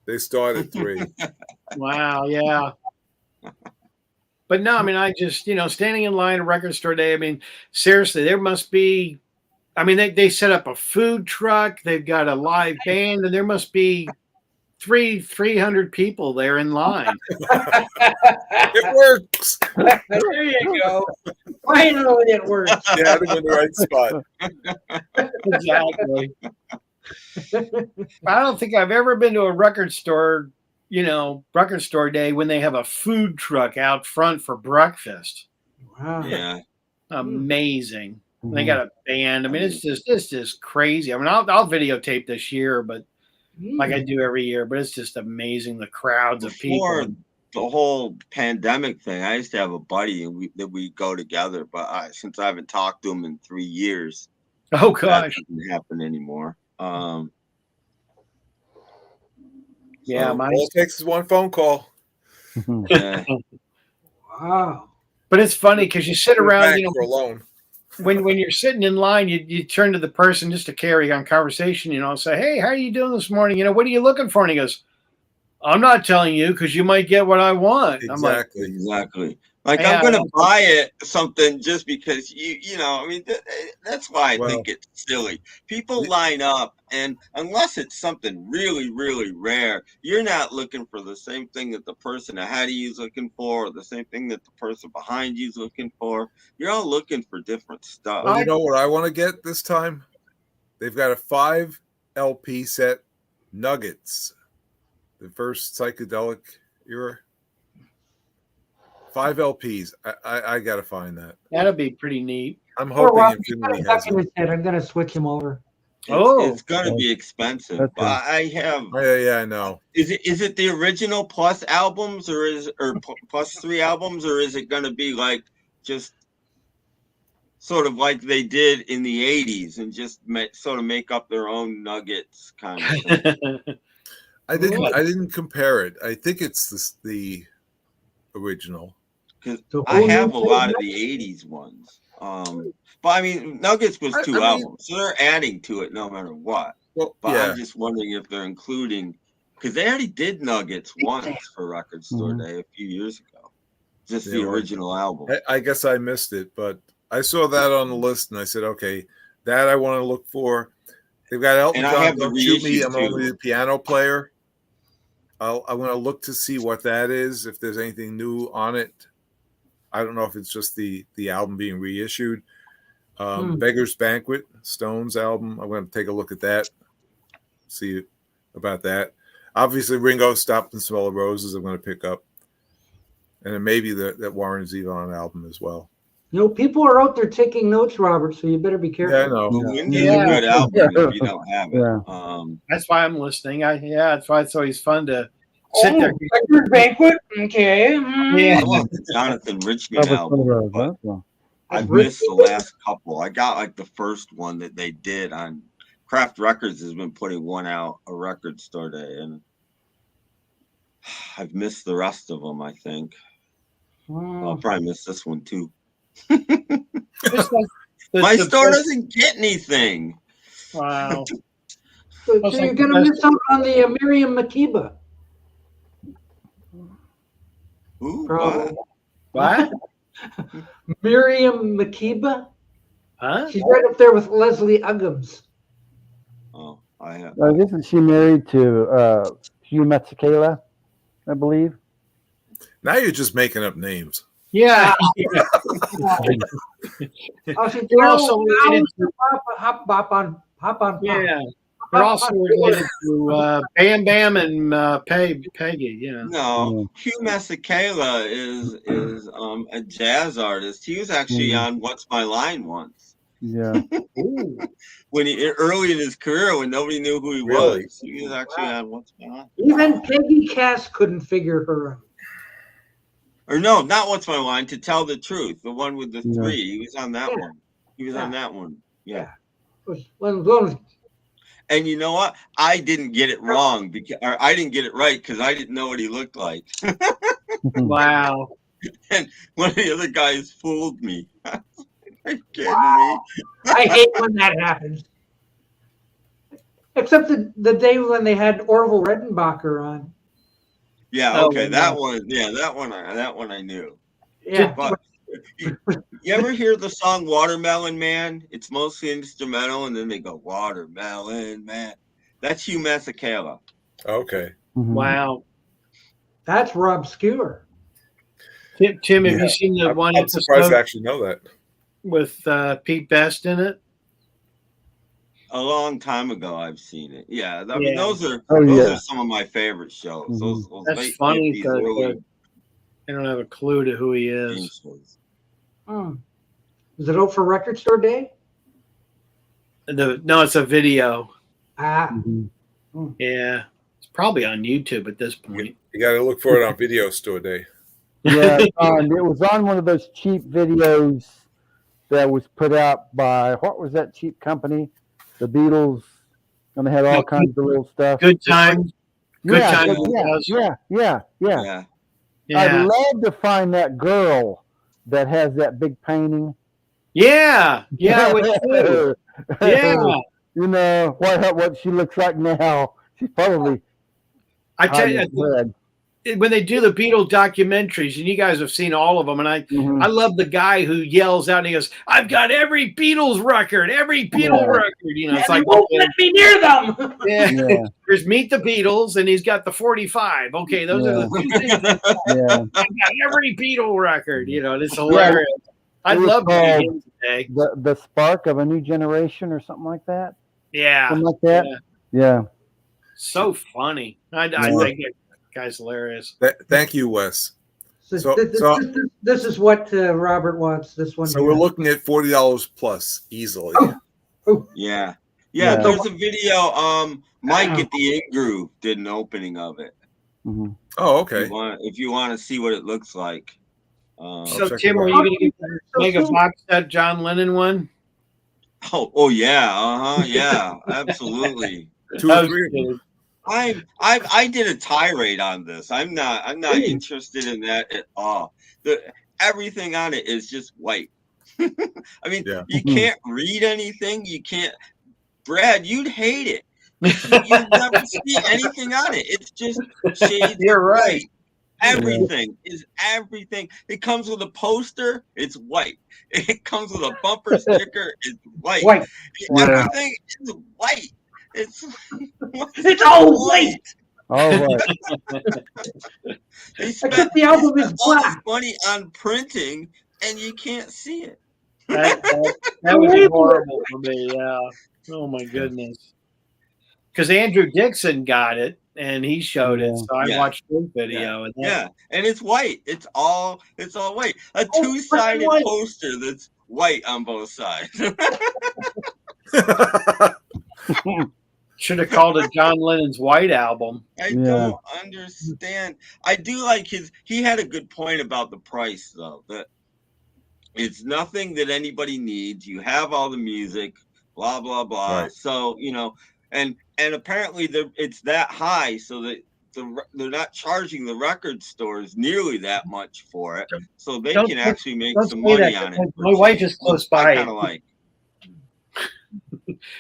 They start at 3. Wow. Yeah. But no, I mean, I just, standing in line at Record Store Day, I mean, seriously, there must be, I mean, they set up a food truck, they've got a live band, and there must be 300 people there in line. It works. There you go. Finally, it works. Yeah, I'm in the right spot. Exactly. I don't think I've ever been to a record store, Record Store Day when they have a food truck out front for breakfast. Wow. Yeah. Amazing. They got a band. I mean, it's just crazy. I mean, I'll videotape this year, but like I do every year, but it's just amazing. The crowds of people. The whole pandemic thing, I used to have a buddy that we go together, but since I haven't talked to him in 3 years, oh gosh, that doesn't happen anymore. Yeah, all it takes is 1 phone call. Yeah. Wow. But it's funny because you sit around, alone. when you're sitting in line, you turn to the person just to carry on conversation, say, hey, how are you doing this morning? What are you looking for? And he goes, I'm not telling you because you might get what I want. Exactly. Exactly. Like, I'm going to buy something just because I mean, that's why I think it's silly. People line up, and unless it's something really, really rare, you're not looking for the same thing that the person ahead of you is looking for, or the same thing that the person behind you is looking for. You're all looking for different stuff. Well, you know what I want to get this time? They've got a 5 LP set, Nuggets, the first psychedelic era. 5 LPs. I got to find that. That'll be pretty neat. I'm hoping Infinity has it. I'm going to switch him over. It's going to be expensive. But I have. Yeah, I know. Is it the original plus albums or plus 3 albums, or is it going to be like just sort of like they did in the 80s and just sort of make up their own Nuggets kind of thing? I didn't compare it. I think it's the original. Because I have a lot of the 80s ones. But I mean, Nuggets was 2 albums, so they're adding to it no matter what. Well, but I'm just wondering if they're including, because they already did Nuggets once for Record Store Day a few years ago. Just the original album. I guess I missed it, but I saw that on the list and I said, okay, that I want to look for. They've got Elton John, Don't Shoot Me, I'm Only the Piano Player. I want to look to see what that is, if there's anything new on it. I don't know if it's just the album being reissued. Beggar's Banquet, Stones album. I'm going to take a look at that, see about that. Obviously, Ringo, Stop and Smell the Roses, I'm going to pick up. And then maybe that Warren Zevon album as well. People are out there taking notes, Robert, so you better be careful. Yeah, I know. The Wind is a good album if you don't have it. Yeah. That's why I'm listening. That's why it's always fun to sit there. Beggar's Banquet? Okay. Yeah. I love the Jonathan Richman album. But I've missed the last couple. I got like the first one that they did on Kraft Records has been putting one out a Record Store Day, and I've missed the rest of them, I think. I'll probably miss this one too. My store doesn't get anything. Wow. So you're going to miss out on the Miriam Makeba. Ooh, what? Miriam Makeba? Huh? She's right up there with Leslie Uggams. Oh, I have. Isn't she married to Hugh Masekela, I believe? Now you're just making up names. Yeah. They're also related to Hop on. Yeah. They're also related to Bam Bam and Peggy. No, Hugh Masekela is a jazz artist. He was actually on What's My Line once. Yeah. When early in his career, when nobody knew who he was, he was actually on What's My Line. Even Peggy Cass couldn't figure her out. Or no, not What's My Line, To Tell the Truth, the one with the three. He was on that one. He was on that one. Yeah. And you know what? I didn't get it wrong or I didn't get it right because I didn't know what he looked like. Wow. And one of the other guys fooled me. Are you kidding me? I hate when that happens. Except the day when they had Orville Redenbacher on. Yeah, okay, that one. Yeah, that one I knew. Yeah. But you ever hear the song Watermelon Man? It's mostly instrumental, and then they go Watermelon Man. That's Hugh Masekela. Okay. Wow. That's Rob Skewer. Tim, have you seen the one? I'm surprised I actually know that. With Pete Best in it? A long time ago, I've seen it. Yeah, I mean, those are some of my favorite shows. Those That's funny because I don't have a clue to who he is. Is it out for Record Store Day? No, it's a video. Yeah, it's probably on YouTube at this point. You got to look for it on Video Store Day. Yeah, it was on one of those cheap videos that was put out by, what was that cheap company? The Beatles, and they had all kinds of little stuff. Good Times. Yeah. I'd love to find that girl that has that big painting. Yeah. Yeah. You know what she looks like now. She's probably. I tell you, when they do the Beatles documentaries, and you guys have seen all of them, and I love the guy who yells out and he goes, "I've got every Beatles record, every Beatles record." You know, it's like, won't let me near them. Yeah. There's Meet the Beatles, and he's got the 45. Okay, those are the two things. I've got every Beatle record. You know, and it's hilarious. I love him today. The Spark of a New Generation or something like that. Yeah, something like that. Yeah. So funny. I think it. Guy's hilarious. Thank you, Wes. This is what Robert wants. This one. So we're looking at $40 plus easily. Yeah. There's a video. Mike at the In Groove did an opening of it. Oh, okay. If you want to see what it looks like. So Tim, are you going to make a box set John Lennon one? Oh yeah. Yeah, absolutely. 2 or 3. I did a tirade on this. I'm not interested in that at all. Everything on it is just white. I mean, you can't read anything. You can't. Brad, you'd hate it. You never see anything on it. It's just shades. You're right. White. Everything is everything. It comes with a poster. It's white. It comes with a bumper sticker. It's white. White. Everything is white. It's all white. All right. They Except spent the album is all this black. money on printing, and you can't see it. That would be horrible for me. Yeah. Oh my goodness. Because Andrew Dixon got it and he showed it, so I watched his video. And and it's white. It's all white. A two-sided poster that's white on both sides. Should have called it John Lennon's White Album. I don't understand. I do like he had a good point about the price, though, that it's nothing that anybody needs. You have all the music, blah, blah, blah. Right. So, and apparently it's that high so that they're not charging the record stores nearly that much for it. So they can actually make some money on it. My wife is close by. I kind of like.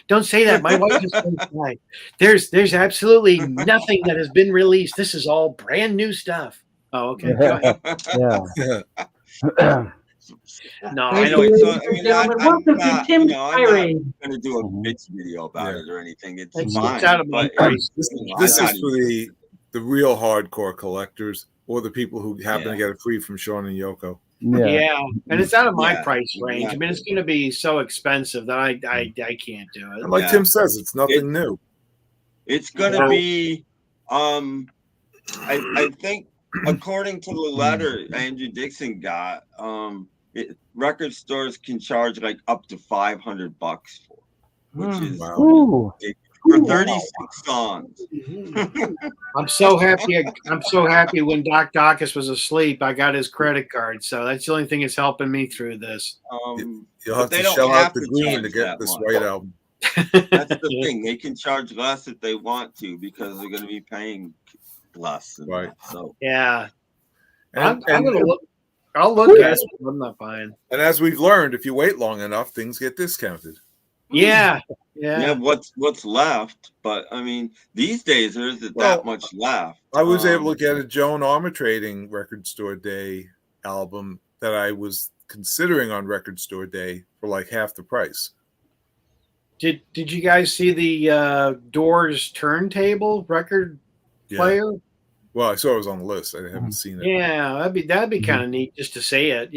Don't say that. My wife is close by. There's absolutely nothing that has been released. This is all brand new stuff. Oh, okay. Yeah. No, I know. I'm not going to do a bitch video about it or anything. It's fine. It's out of my price. This is for the real hardcore collectors or the people who happen to get it free from Sean and Yoko. Yeah, and it's out of my price range. I mean, it's going to be so expensive that I can't do it. And like Tim says, it's nothing new. It's going to be, I think, according to the letter Andrew Dixon got, record stores can charge like up to $500 for, which is for 36 songs. I'm so happy when Doc Dacus was asleep, I got his credit card. So that's the only thing that's helping me through this. You'll have to shell out the green to get this White Album. That's the thing. They can charge less if they want to because they're going to be paying less. Right. So yeah. I'm going to look. I'll look at it. I'm not buying. And as we've learned, if you wait long enough, things get discounted. Yeah. What's left? But I mean, these days there isn't that much left. I was able to get a Joan Armour Trading Record Store Day album that I was considering on Record Store Day for like half the price. Did you guys see the Doors turntable record player? Well, I saw it was on the list. I haven't seen it. Yeah, that'd be kind of neat just to see it.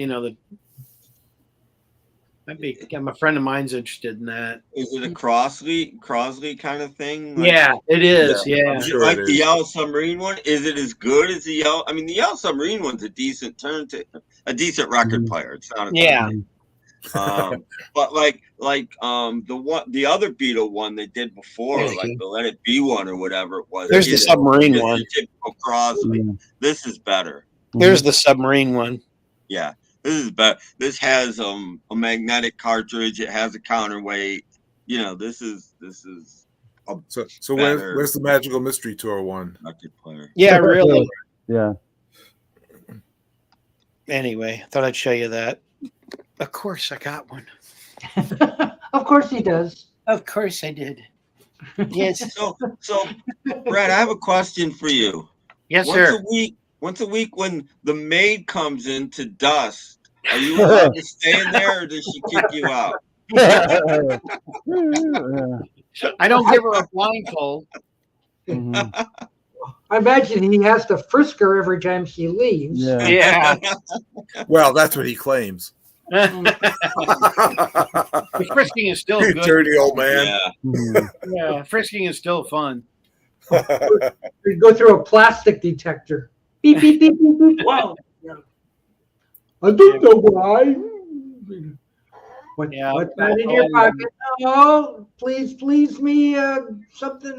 My friend of mine's interested in that. Is it a Crosley kind of thing? Yeah, it is. Yeah. Sure like the Yellow Submarine one? Is it as good as the Yellow? I mean, the Yellow Submarine one's a decent a decent record player. It's not a but like the other Beatle one they did before, like the Let It Be one or whatever it was. There's the Submarine one. Crosley. This is better. There's the Submarine one. Yeah. This is better. This has a magnetic cartridge. It has a counterweight. This is so where's the Magical Mystery Tour one? Player. Yeah, really. Yeah. Anyway, I thought I'd show you that. Of course, I got one. Of course he does. Of course, I did. Yes. So, Brad, I have a question for you. Yes, sir. Once a week, when the maid comes in to dust, are you allowed to stay in there, or does she kick you out? I don't give her a blindfold. I imagine he has to frisk her every time she leaves. Yeah. Well, that's what he claims. The frisking is still good. Dirty old man. Yeah, frisking is still fun. We go through a plastic detector. Beep, beep, beep, beep, beep. Wow. I don't know why. What's that in your pocket? Oh, please me something.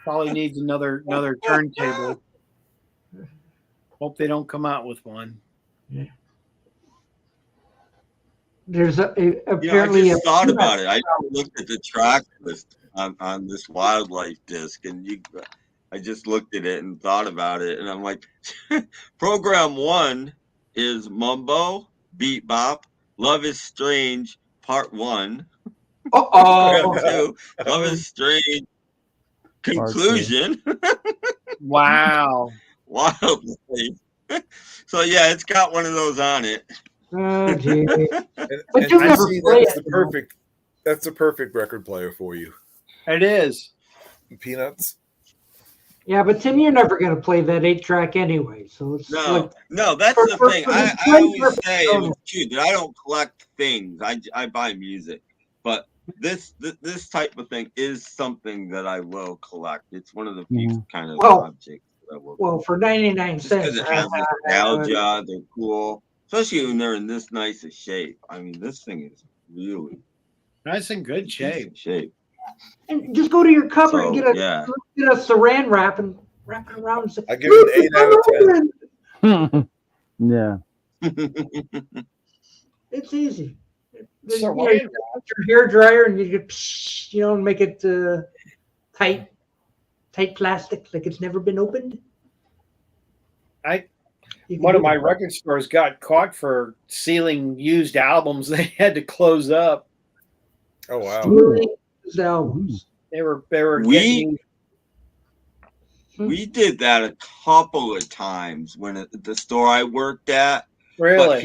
Probably needs another turntable. Hope they don't come out with one. Yeah. There's apparently I just thought about it. I looked at the track list on this wildlife disc, and I just looked at it and thought about it, and I'm like, program 1 is Mumbo, Beat Bop, Love is Strange, Part 1. Uh-oh. Love is Strange. Conclusion. Wow. Wild. So yeah, it's got one of those on it. Oh, gee. But you'll never play that's it. That's the perfect record player for you. It is. Peanuts. Yeah, but Tim, you're never going to play that 8-track anyway. So it's No, that's the thing. I always say it's true that I don't collect things. I buy music, but this type of thing is something that I will collect. It's one of the few kind of objects that I will. Well, for 99 cents, because it has nostalgia, they're cool, especially when they're in this nice a shape. I mean, this thing is really nice and good shape. And just go to your cupboard and get a saran wrap and wrap it around. And say, I give it an 8 out of 10. Yeah. It's easy. So you know, your hair dryer and you get, and make it tight plastic like it's never been opened. One of my record stores got caught for sealing used albums. They had to close up. Oh wow! Stealing used albums. They were getting. We did that a couple of times when at the store I worked at. Really? But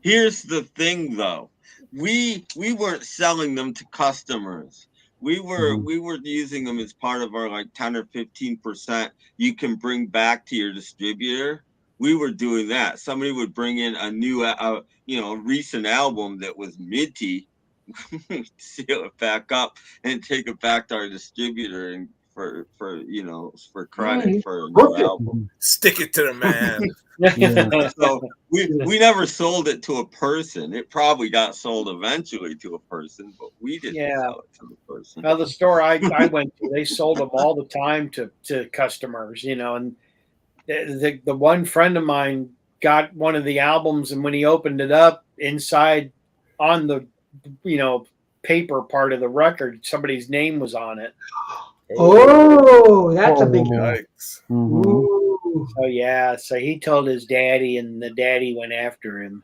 here's the thing though. We weren't selling them to customers. We were using them as part of our like 10 or 15% you can bring back to your distributor. We were doing that. Somebody would bring in a new a recent album that was minty, seal it back up and take it back to our distributor and for credit for a new album. Stick it to the man. So we never sold it to a person. It probably got sold eventually to a person, but we didn't sell it to the person. Now the store I went to, they sold them all the time to customers, and the one friend of mine got one of the albums, and when he opened it up, inside on the paper part of the record, somebody's name was on it. Oh, that's a big yikes. So so he told his daddy, and the daddy went after him.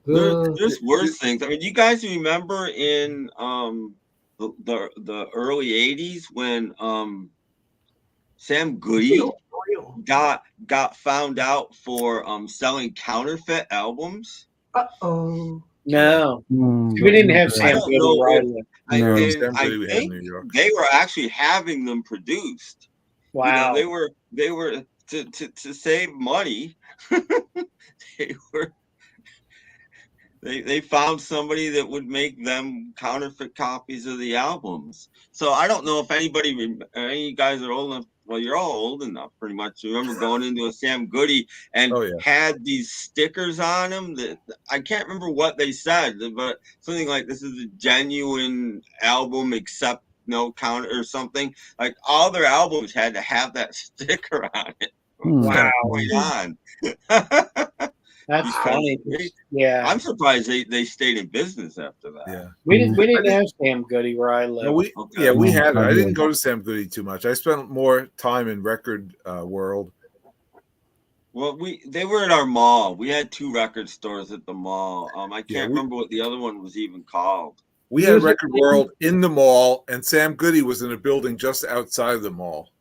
There's worse things. I mean, you guys remember in the early 80s when Sam Goody got found out for selling counterfeit albums? No, we didn't have Sam Goody right. I think they were actually having them produced. Wow. They were to save money. They found somebody that would make them counterfeit copies of the albums. So I don't know if any of you guys are old enough. Well, you're all old enough, pretty much. Remember going into a Sam Goody and had these stickers on them that I can't remember what they said, but something like "This is a genuine album, except no counter" or something. Like all their albums had to have that sticker on it. Wow. On. That's funny. Yeah, I'm surprised they stayed in business after that. Yeah, we didn't have Sam Goody where I live. No, we had it. I didn't go to Sam Goody too much. I spent more time in record world. Well, they were at our mall. We had 2 record stores at the mall. I can't remember what the other one was even called. We had Record World in the mall, and Sam Goody was in a building just outside the mall.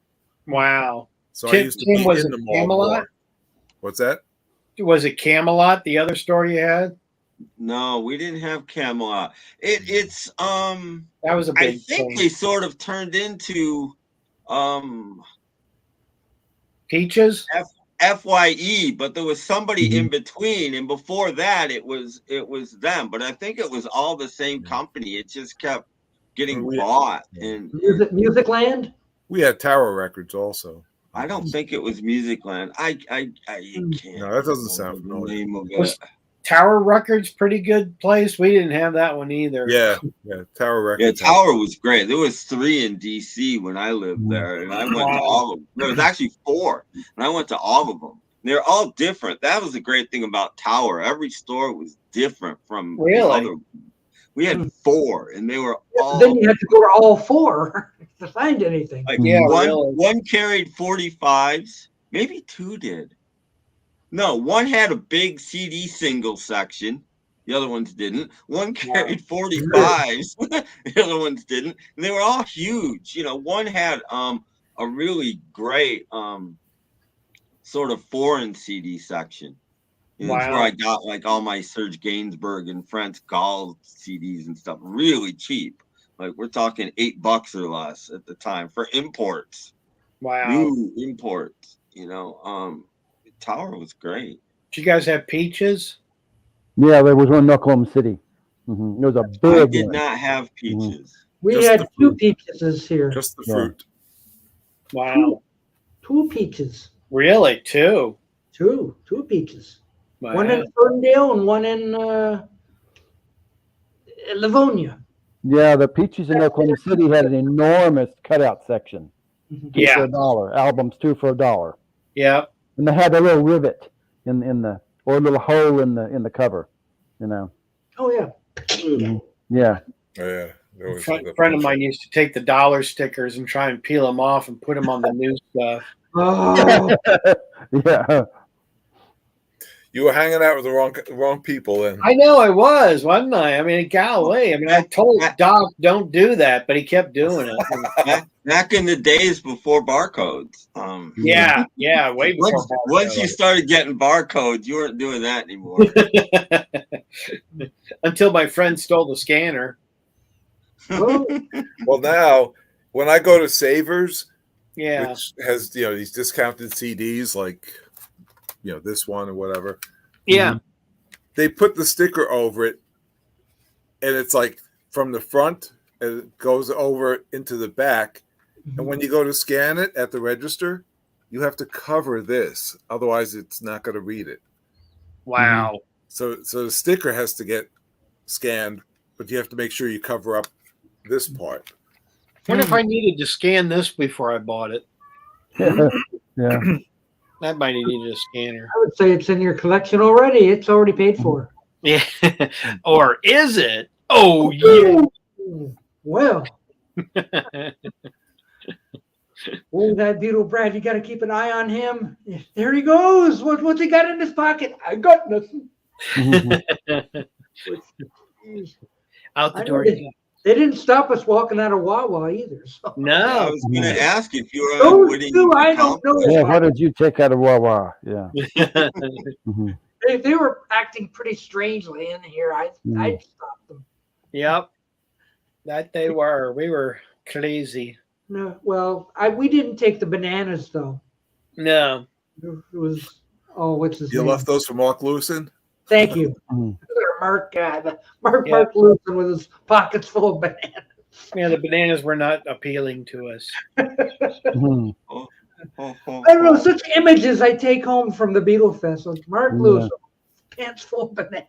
Wow. So I used to be in the mall. Camelot? What's that? Was it Camelot, the other store you had? No, we didn't have Camelot. It's that was a big I think thing. They sort of turned into Peaches? FYE, but there was somebody in between, and before that it was them. But I think it was all the same company. It just kept getting bought. And Musicland? We had Tower Records also. I don't think it was Musicland. I can't. No, that doesn't sound familiar. Was Tower Records pretty good place? We didn't have that one either. Yeah, Tower Records. Yeah, Tower was great. There was 3 in DC when I lived there, and I went to all of them. There was actually 4, and I went to all of them. They're all different. That was the great thing about Tower. Every store was different from the other. We had 4, and they were all. Then you had to go to all 4 to find anything. Like one carried 45s, maybe 2 did. No, one had a big CD single section, The other ones didn't. One carried 45s. The other ones didn't. And they were all huge. One had a really great sort of foreign CD section. That's where I got like all my Serge Gainsbourg and Franz Gall CDs and stuff really cheap. Like we're talking $8 or less at the time for imports. Wow. New imports. Tower was great. Did you guys have Peaches? Yeah, there was one in Oklahoma City. Mm-hmm. It was a big I did not have Peaches. We had 2 Peaches here. Just the fruit. Wow. 2 Peaches. Really? 2? 2 Peaches. Wow. One in Ferndale and one in Livonia. Yeah, the Peaches in Oklahoma City had an enormous cutout section. Yeah. For $1. Albums 2 for $1. Yeah. And they had a little rivet in the or a little hole in the cover, Oh yeah. Yeah. Oh, yeah. A friend of mine used to take the dollar stickers and try and peel them off and put them on the new stuff. Oh. Yeah. You were hanging out with the wrong people, and I know I was, wasn't I? I mean, golly. I mean, I told Doc don't do that, but he kept doing it. Back in the days before barcodes. Yeah, way before. Once you started getting barcodes, you weren't doing that anymore. Until my friend stole the scanner. Well, now when I go to Savers, Yeah, which has these discounted CDs like this one or whatever, yeah, they put the sticker over it, and it's like from the front and it goes over into the back. And when you go to scan it at the register, you have to cover this, otherwise it's not going to read it. wow. So the sticker has to get scanned, but you have to make sure you cover up this part. I wonder if I needed to scan this before I bought it. Yeah. That might have needed a scanner. I would say it's in your collection already. It's already paid for. Yeah. Or is it? Oh, yeah. Well. Oh, that Beetle Brad, you got to keep an eye on him. There he goes. What's he got in his pocket? I got nothing. Out the door. They didn't stop us walking out of Wawa either. So. No. I was going to ask if you were I don't know. Yeah, what did you take out of Wawa? Yeah. They were acting pretty strangely in here. I stopped them. Yep. That they were. We were crazy. No, well, we didn't take the bananas though. No. It was what's his You name? left those for Mark Lewison? Thank you. Mark Lewison with his pockets full of bananas. Yeah, the bananas were not appealing to us. I don't know, such images I take home from the Beetle Fest. Like Mark Lewis, pants full of bananas.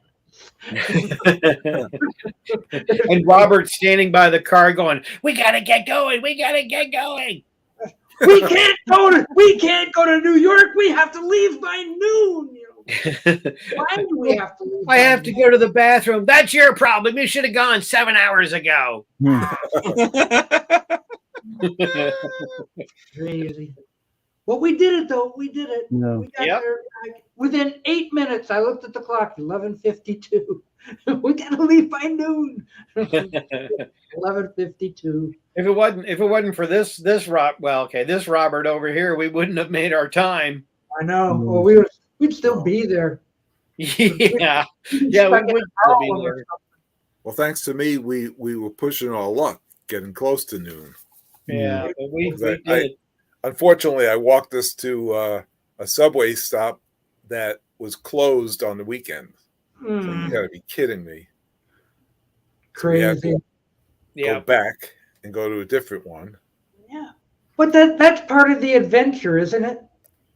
And Robert standing by the car going, "We gotta get going. We gotta get going. We can't go to New York. We have to leave by noon." Why do we have to leave? I have to go to the bathroom. That's your problem. You should have gone 7 hours ago. Crazy. Well, we did it though. We did it. Yeah. We got there. Within 8 minutes, I looked at the clock. 11:52. We gotta leave by noon. 11:52. If it wasn't for this Robert over here, we wouldn't have made our time. I know. Well, we'd still be there. Yeah, we would still be there. Well, thanks to me, we were pushing our luck, getting close to noon. Yeah, but we did. Unfortunately, I walked us to a subway stop that was closed on the weekend. So you got to be kidding me. Crazy. So go back and go to a different one. Yeah, but that's part of the adventure, isn't it?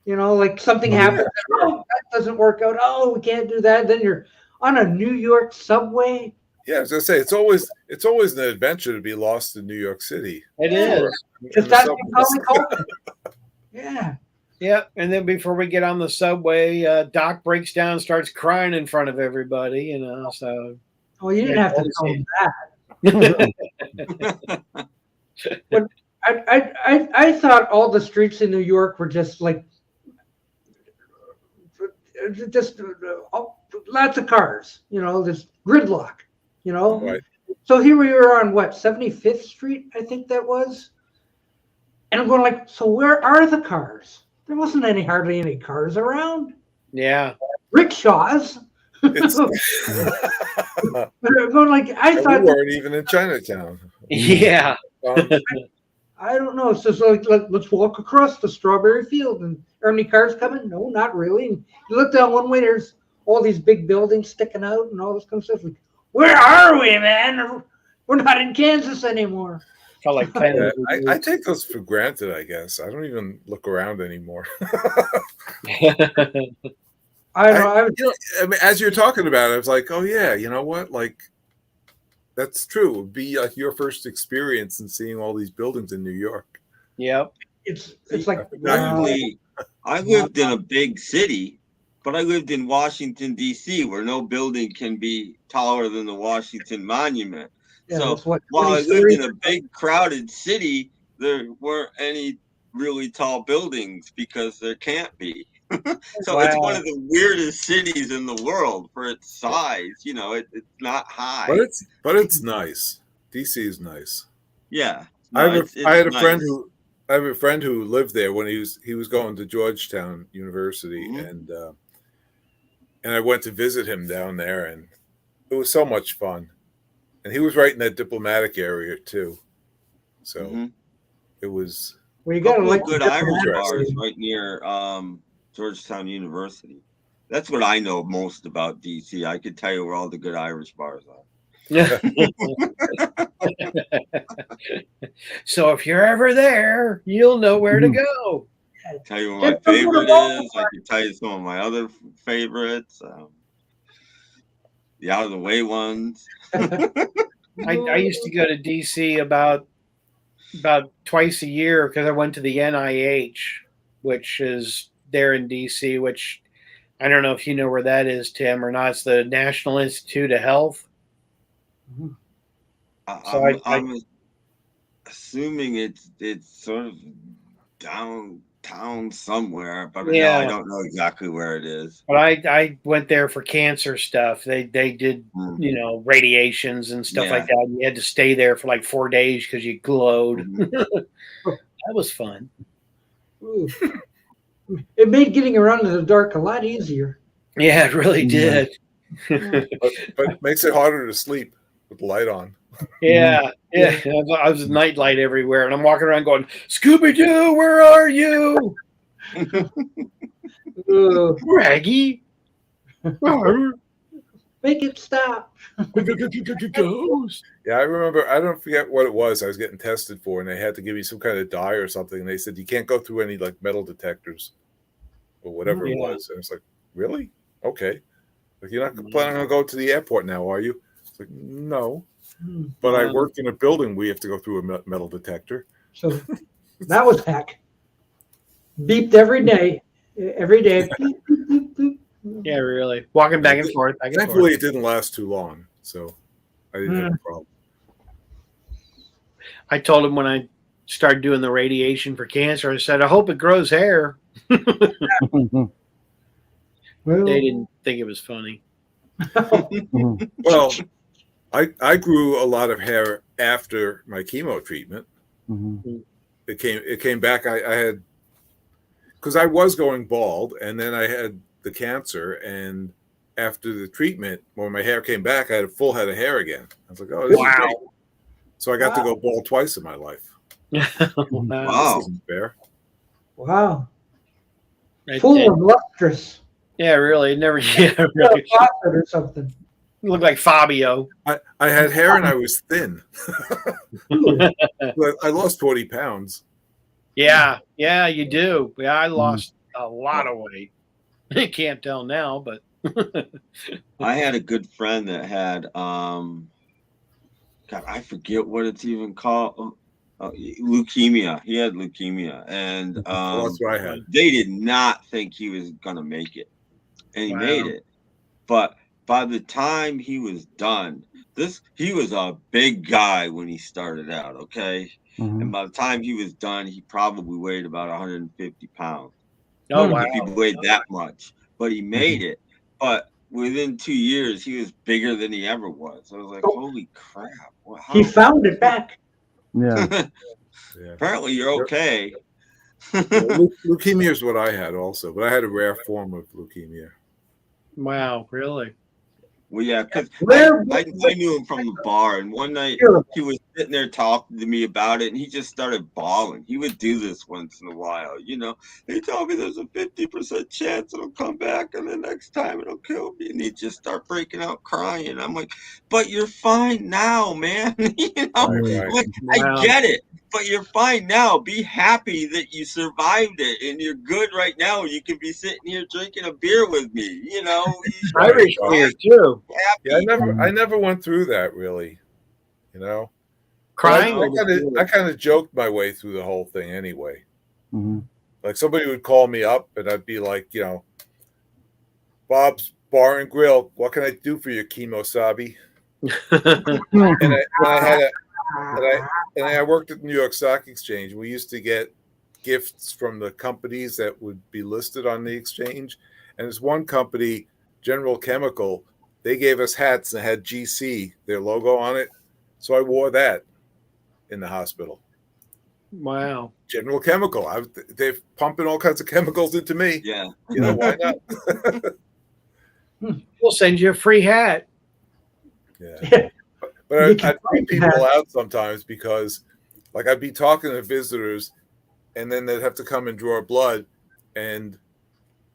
Like something happens. Yeah, sure. That doesn't work out. Oh, we can't do that. Then you're on a New York subway. Yeah, as I say, it's always an adventure to be lost in New York City. It is. Because that's how we call it. Yeah. Yeah, and then before we get on the subway, Doc breaks down and starts crying in front of everybody, so. Well, you didn't have to tell him that. But I thought all the streets in New York were just like just lots of cars, this gridlock, Right. So here we were on 75th Street, I think that was. And I'm going like, so where are the cars? There wasn't hardly any cars around. Yeah. Rickshaws. It's But I'm going like, I thought we weren't even in Chinatown. Yeah. I don't know. So let's walk across the strawberry field. And are any cars coming? No, not really. And you look down one way, there's all these big buildings sticking out and all this kind of stuff. Like, where are we, man? We're not in Kansas anymore. Like I take those for granted, I guess. I don't even look around anymore. I mean, as you're talking about it, I was like, oh, yeah, you know what? Like, that's true. It would be like your first experience in seeing all these buildings in New York. Yep. It's like, I lived in a big city, but I lived in Washington, D.C., where no building can be taller than the Washington Monument. Yeah, so while I lived in a big, crowded city, there weren't any really tall buildings because there can't be. So it's one of the weirdest cities in the world for its size. It's not high, but it's nice. DC is nice. Yeah, I had a friend who lived there when he was going to Georgetown University, and I went to visit him down there, and it was so much fun. And he was right in that diplomatic area too, so it was. Well, you got a good Irish bars right near Georgetown University. That's what I know most about DC. I could tell you where all the good Irish bars are. So if you're ever there, you'll know where to go. I'll tell you what my favorite is. I can tell you some of my other favorites. The out of the way ones. I used to go to DC about twice a year because I went to the NIH, which is there in DC, which I don't know if you know where that is, Tim, or not. It's the National Institute of Health. I'm assuming it's sort of downtown somewhere, but no, I don't know exactly where it is. But I went there for cancer stuff. They did radiations and stuff like that. You had to stay there for like 4 days because you glowed. That was fun. It made getting around in the dark a lot easier. Yeah, it really did. but it makes it harder to sleep with the light on. Yeah. I was night light everywhere, and I'm walking around going, Scooby-Doo, where are you? Raggy. Make it stop. Yeah, I remember. I don't forget what it was I was getting tested for, and they had to give me some kind of dye or something. And they said you can't go through any like metal detectors or whatever it was. And it's like, really? Okay. Like, you're not planning on going to the airport now, are you? It's like, no. But I worked in a building. We have to go through a metal detector. So that was heck. Beeped every day. Every day. Beep, beep, beep, beep. Yeah, really. Walking back and forth. Thankfully, it didn't last too long, so I didn't have a problem. I told him when I started doing the radiation for cancer, I said, I hope it grows hair. Well, they didn't think it was funny. Well, I grew a lot of hair after my chemo treatment. It came back. I had, because I was going bald, and then I had the cancer, and after the treatment, when my hair came back, I had a full head of hair again. I was like, oh, this is great. So I got to go bald twice in my life. Wow. This isn't fair. Wow. Full and lustrous. Yeah, really. It never really. Or something. You look like Fabio. I had hair and I was thin. But I lost 20 pounds. Yeah, you do. Yeah, I lost a lot of weight. You can't tell now, but I had a good friend that had God, I forget what it's even called. Leukemia. He had leukemia, and that's what I had. They did not think he was gonna make it, and he made it. But by the time he was done, he was a big guy when he started out. Okay, and by the time he was done, he probably weighed about 150 pounds. Oh wow! If he weighed that much. but he made it. But within 2 years, he was bigger than he ever was. I was like, holy crap! He found it back. Yeah. Apparently, you're okay. Leukemia is what I had also, but I had a rare form of leukemia. Wow, really? Well, yeah, because I knew him from the bar, and one night he was sitting there talking to me about it, and he just started bawling. He would do this once in a while, you know. He told me there's a 50% chance it'll come back, and the next time it'll kill me, and he'd just start breaking out crying. I'm like, but you're fine now, man. You know, like, I get it, but you're fine now. Be happy that you survived it, and you're good right now. You can be sitting here drinking a beer with me, you know. Irish beer too. Yeah, I never went through that really, you know. Crying. I kind of joked my way through the whole thing anyway. Mm-hmm. Like somebody would call me up and I'd be like, you know, Bob's Bar and Grill, what can I do for you, Kimosabi? and I worked at the New York Stock Exchange. We used to get gifts from the companies that would be listed on the exchange. And there's one company, General Chemical, they gave us hats that had GC, their logo on it. So I wore that in the hospital. Wow. General Chemical. They're pumping all kinds of chemicals into me. Yeah. You know, why not? We'll send you a free hat. Yeah. But I'd bring people out sometimes because, like, I'd be talking to visitors and then they'd have to come and draw blood. And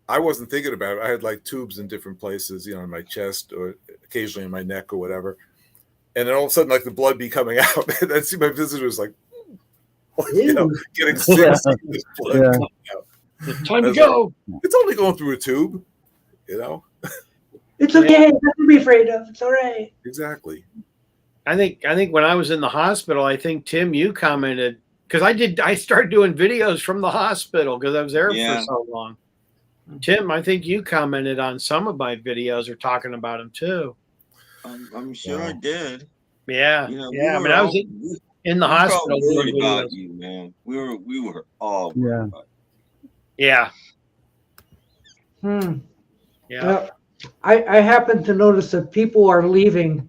I wasn't thinking about it. I had, like, tubes in different places, you know, in my chest or occasionally in my neck or whatever. And then all of a sudden, like, the blood be coming out. And I'd see my visitors, like, you know, getting sick. This blood coming out. Time to go. Like, it's only going through a tube, you know? It's okay. Nothing to be afraid of. It's all right. Exactly. I think when I was in the hospital, I think, Tim, you commented, because I started doing videos from the hospital because I was there for so long. Tim, I think you commented on some of my videos or talking about them too. I'm sure I did. Yeah. You know, I mean, I was in the hospital worried about you, man. We were all worried about you. Yeah. Yeah. Well, I happen to notice that people are leaving.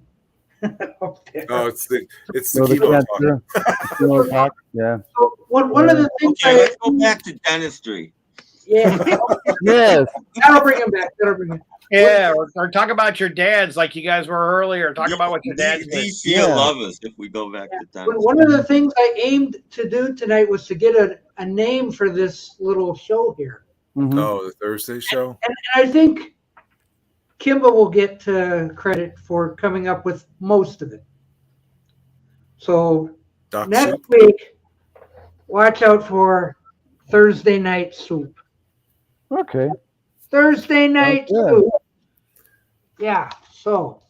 Oh, it's the chemo talk. Yeah. So one of the things. Okay, let's go back to dentistry. Yeah. Yes. That'll bring him back. Yeah, or talk about your dads like you guys were earlier. Talk about what your dads did. DC will love us if we go back to dentistry. One of the things I aimed to do tonight was to get a name for this little show here. Mm-hmm. Oh, the Thursday show? And I think Kimba will get credit for coming up with most of it. So next week, watch out for Thursday Night Soup. Okay. Thursday Night Soup. Yeah. So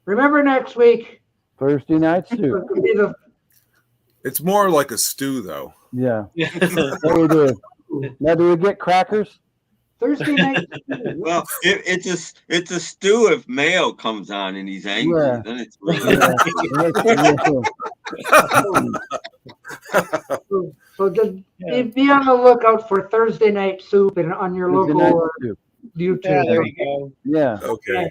remember next week. Thursday Night Soup. It's more like a stew, though. Yeah. What we do? Now, do we get crackers? Thursday Night Soup. Well, it's a stew if Mayo comes on and he's angry. Yeah. Then it's really So just be on the lookout for Thursday Night Soup and on your local YouTube. Yeah, there you go. Yeah. Okay.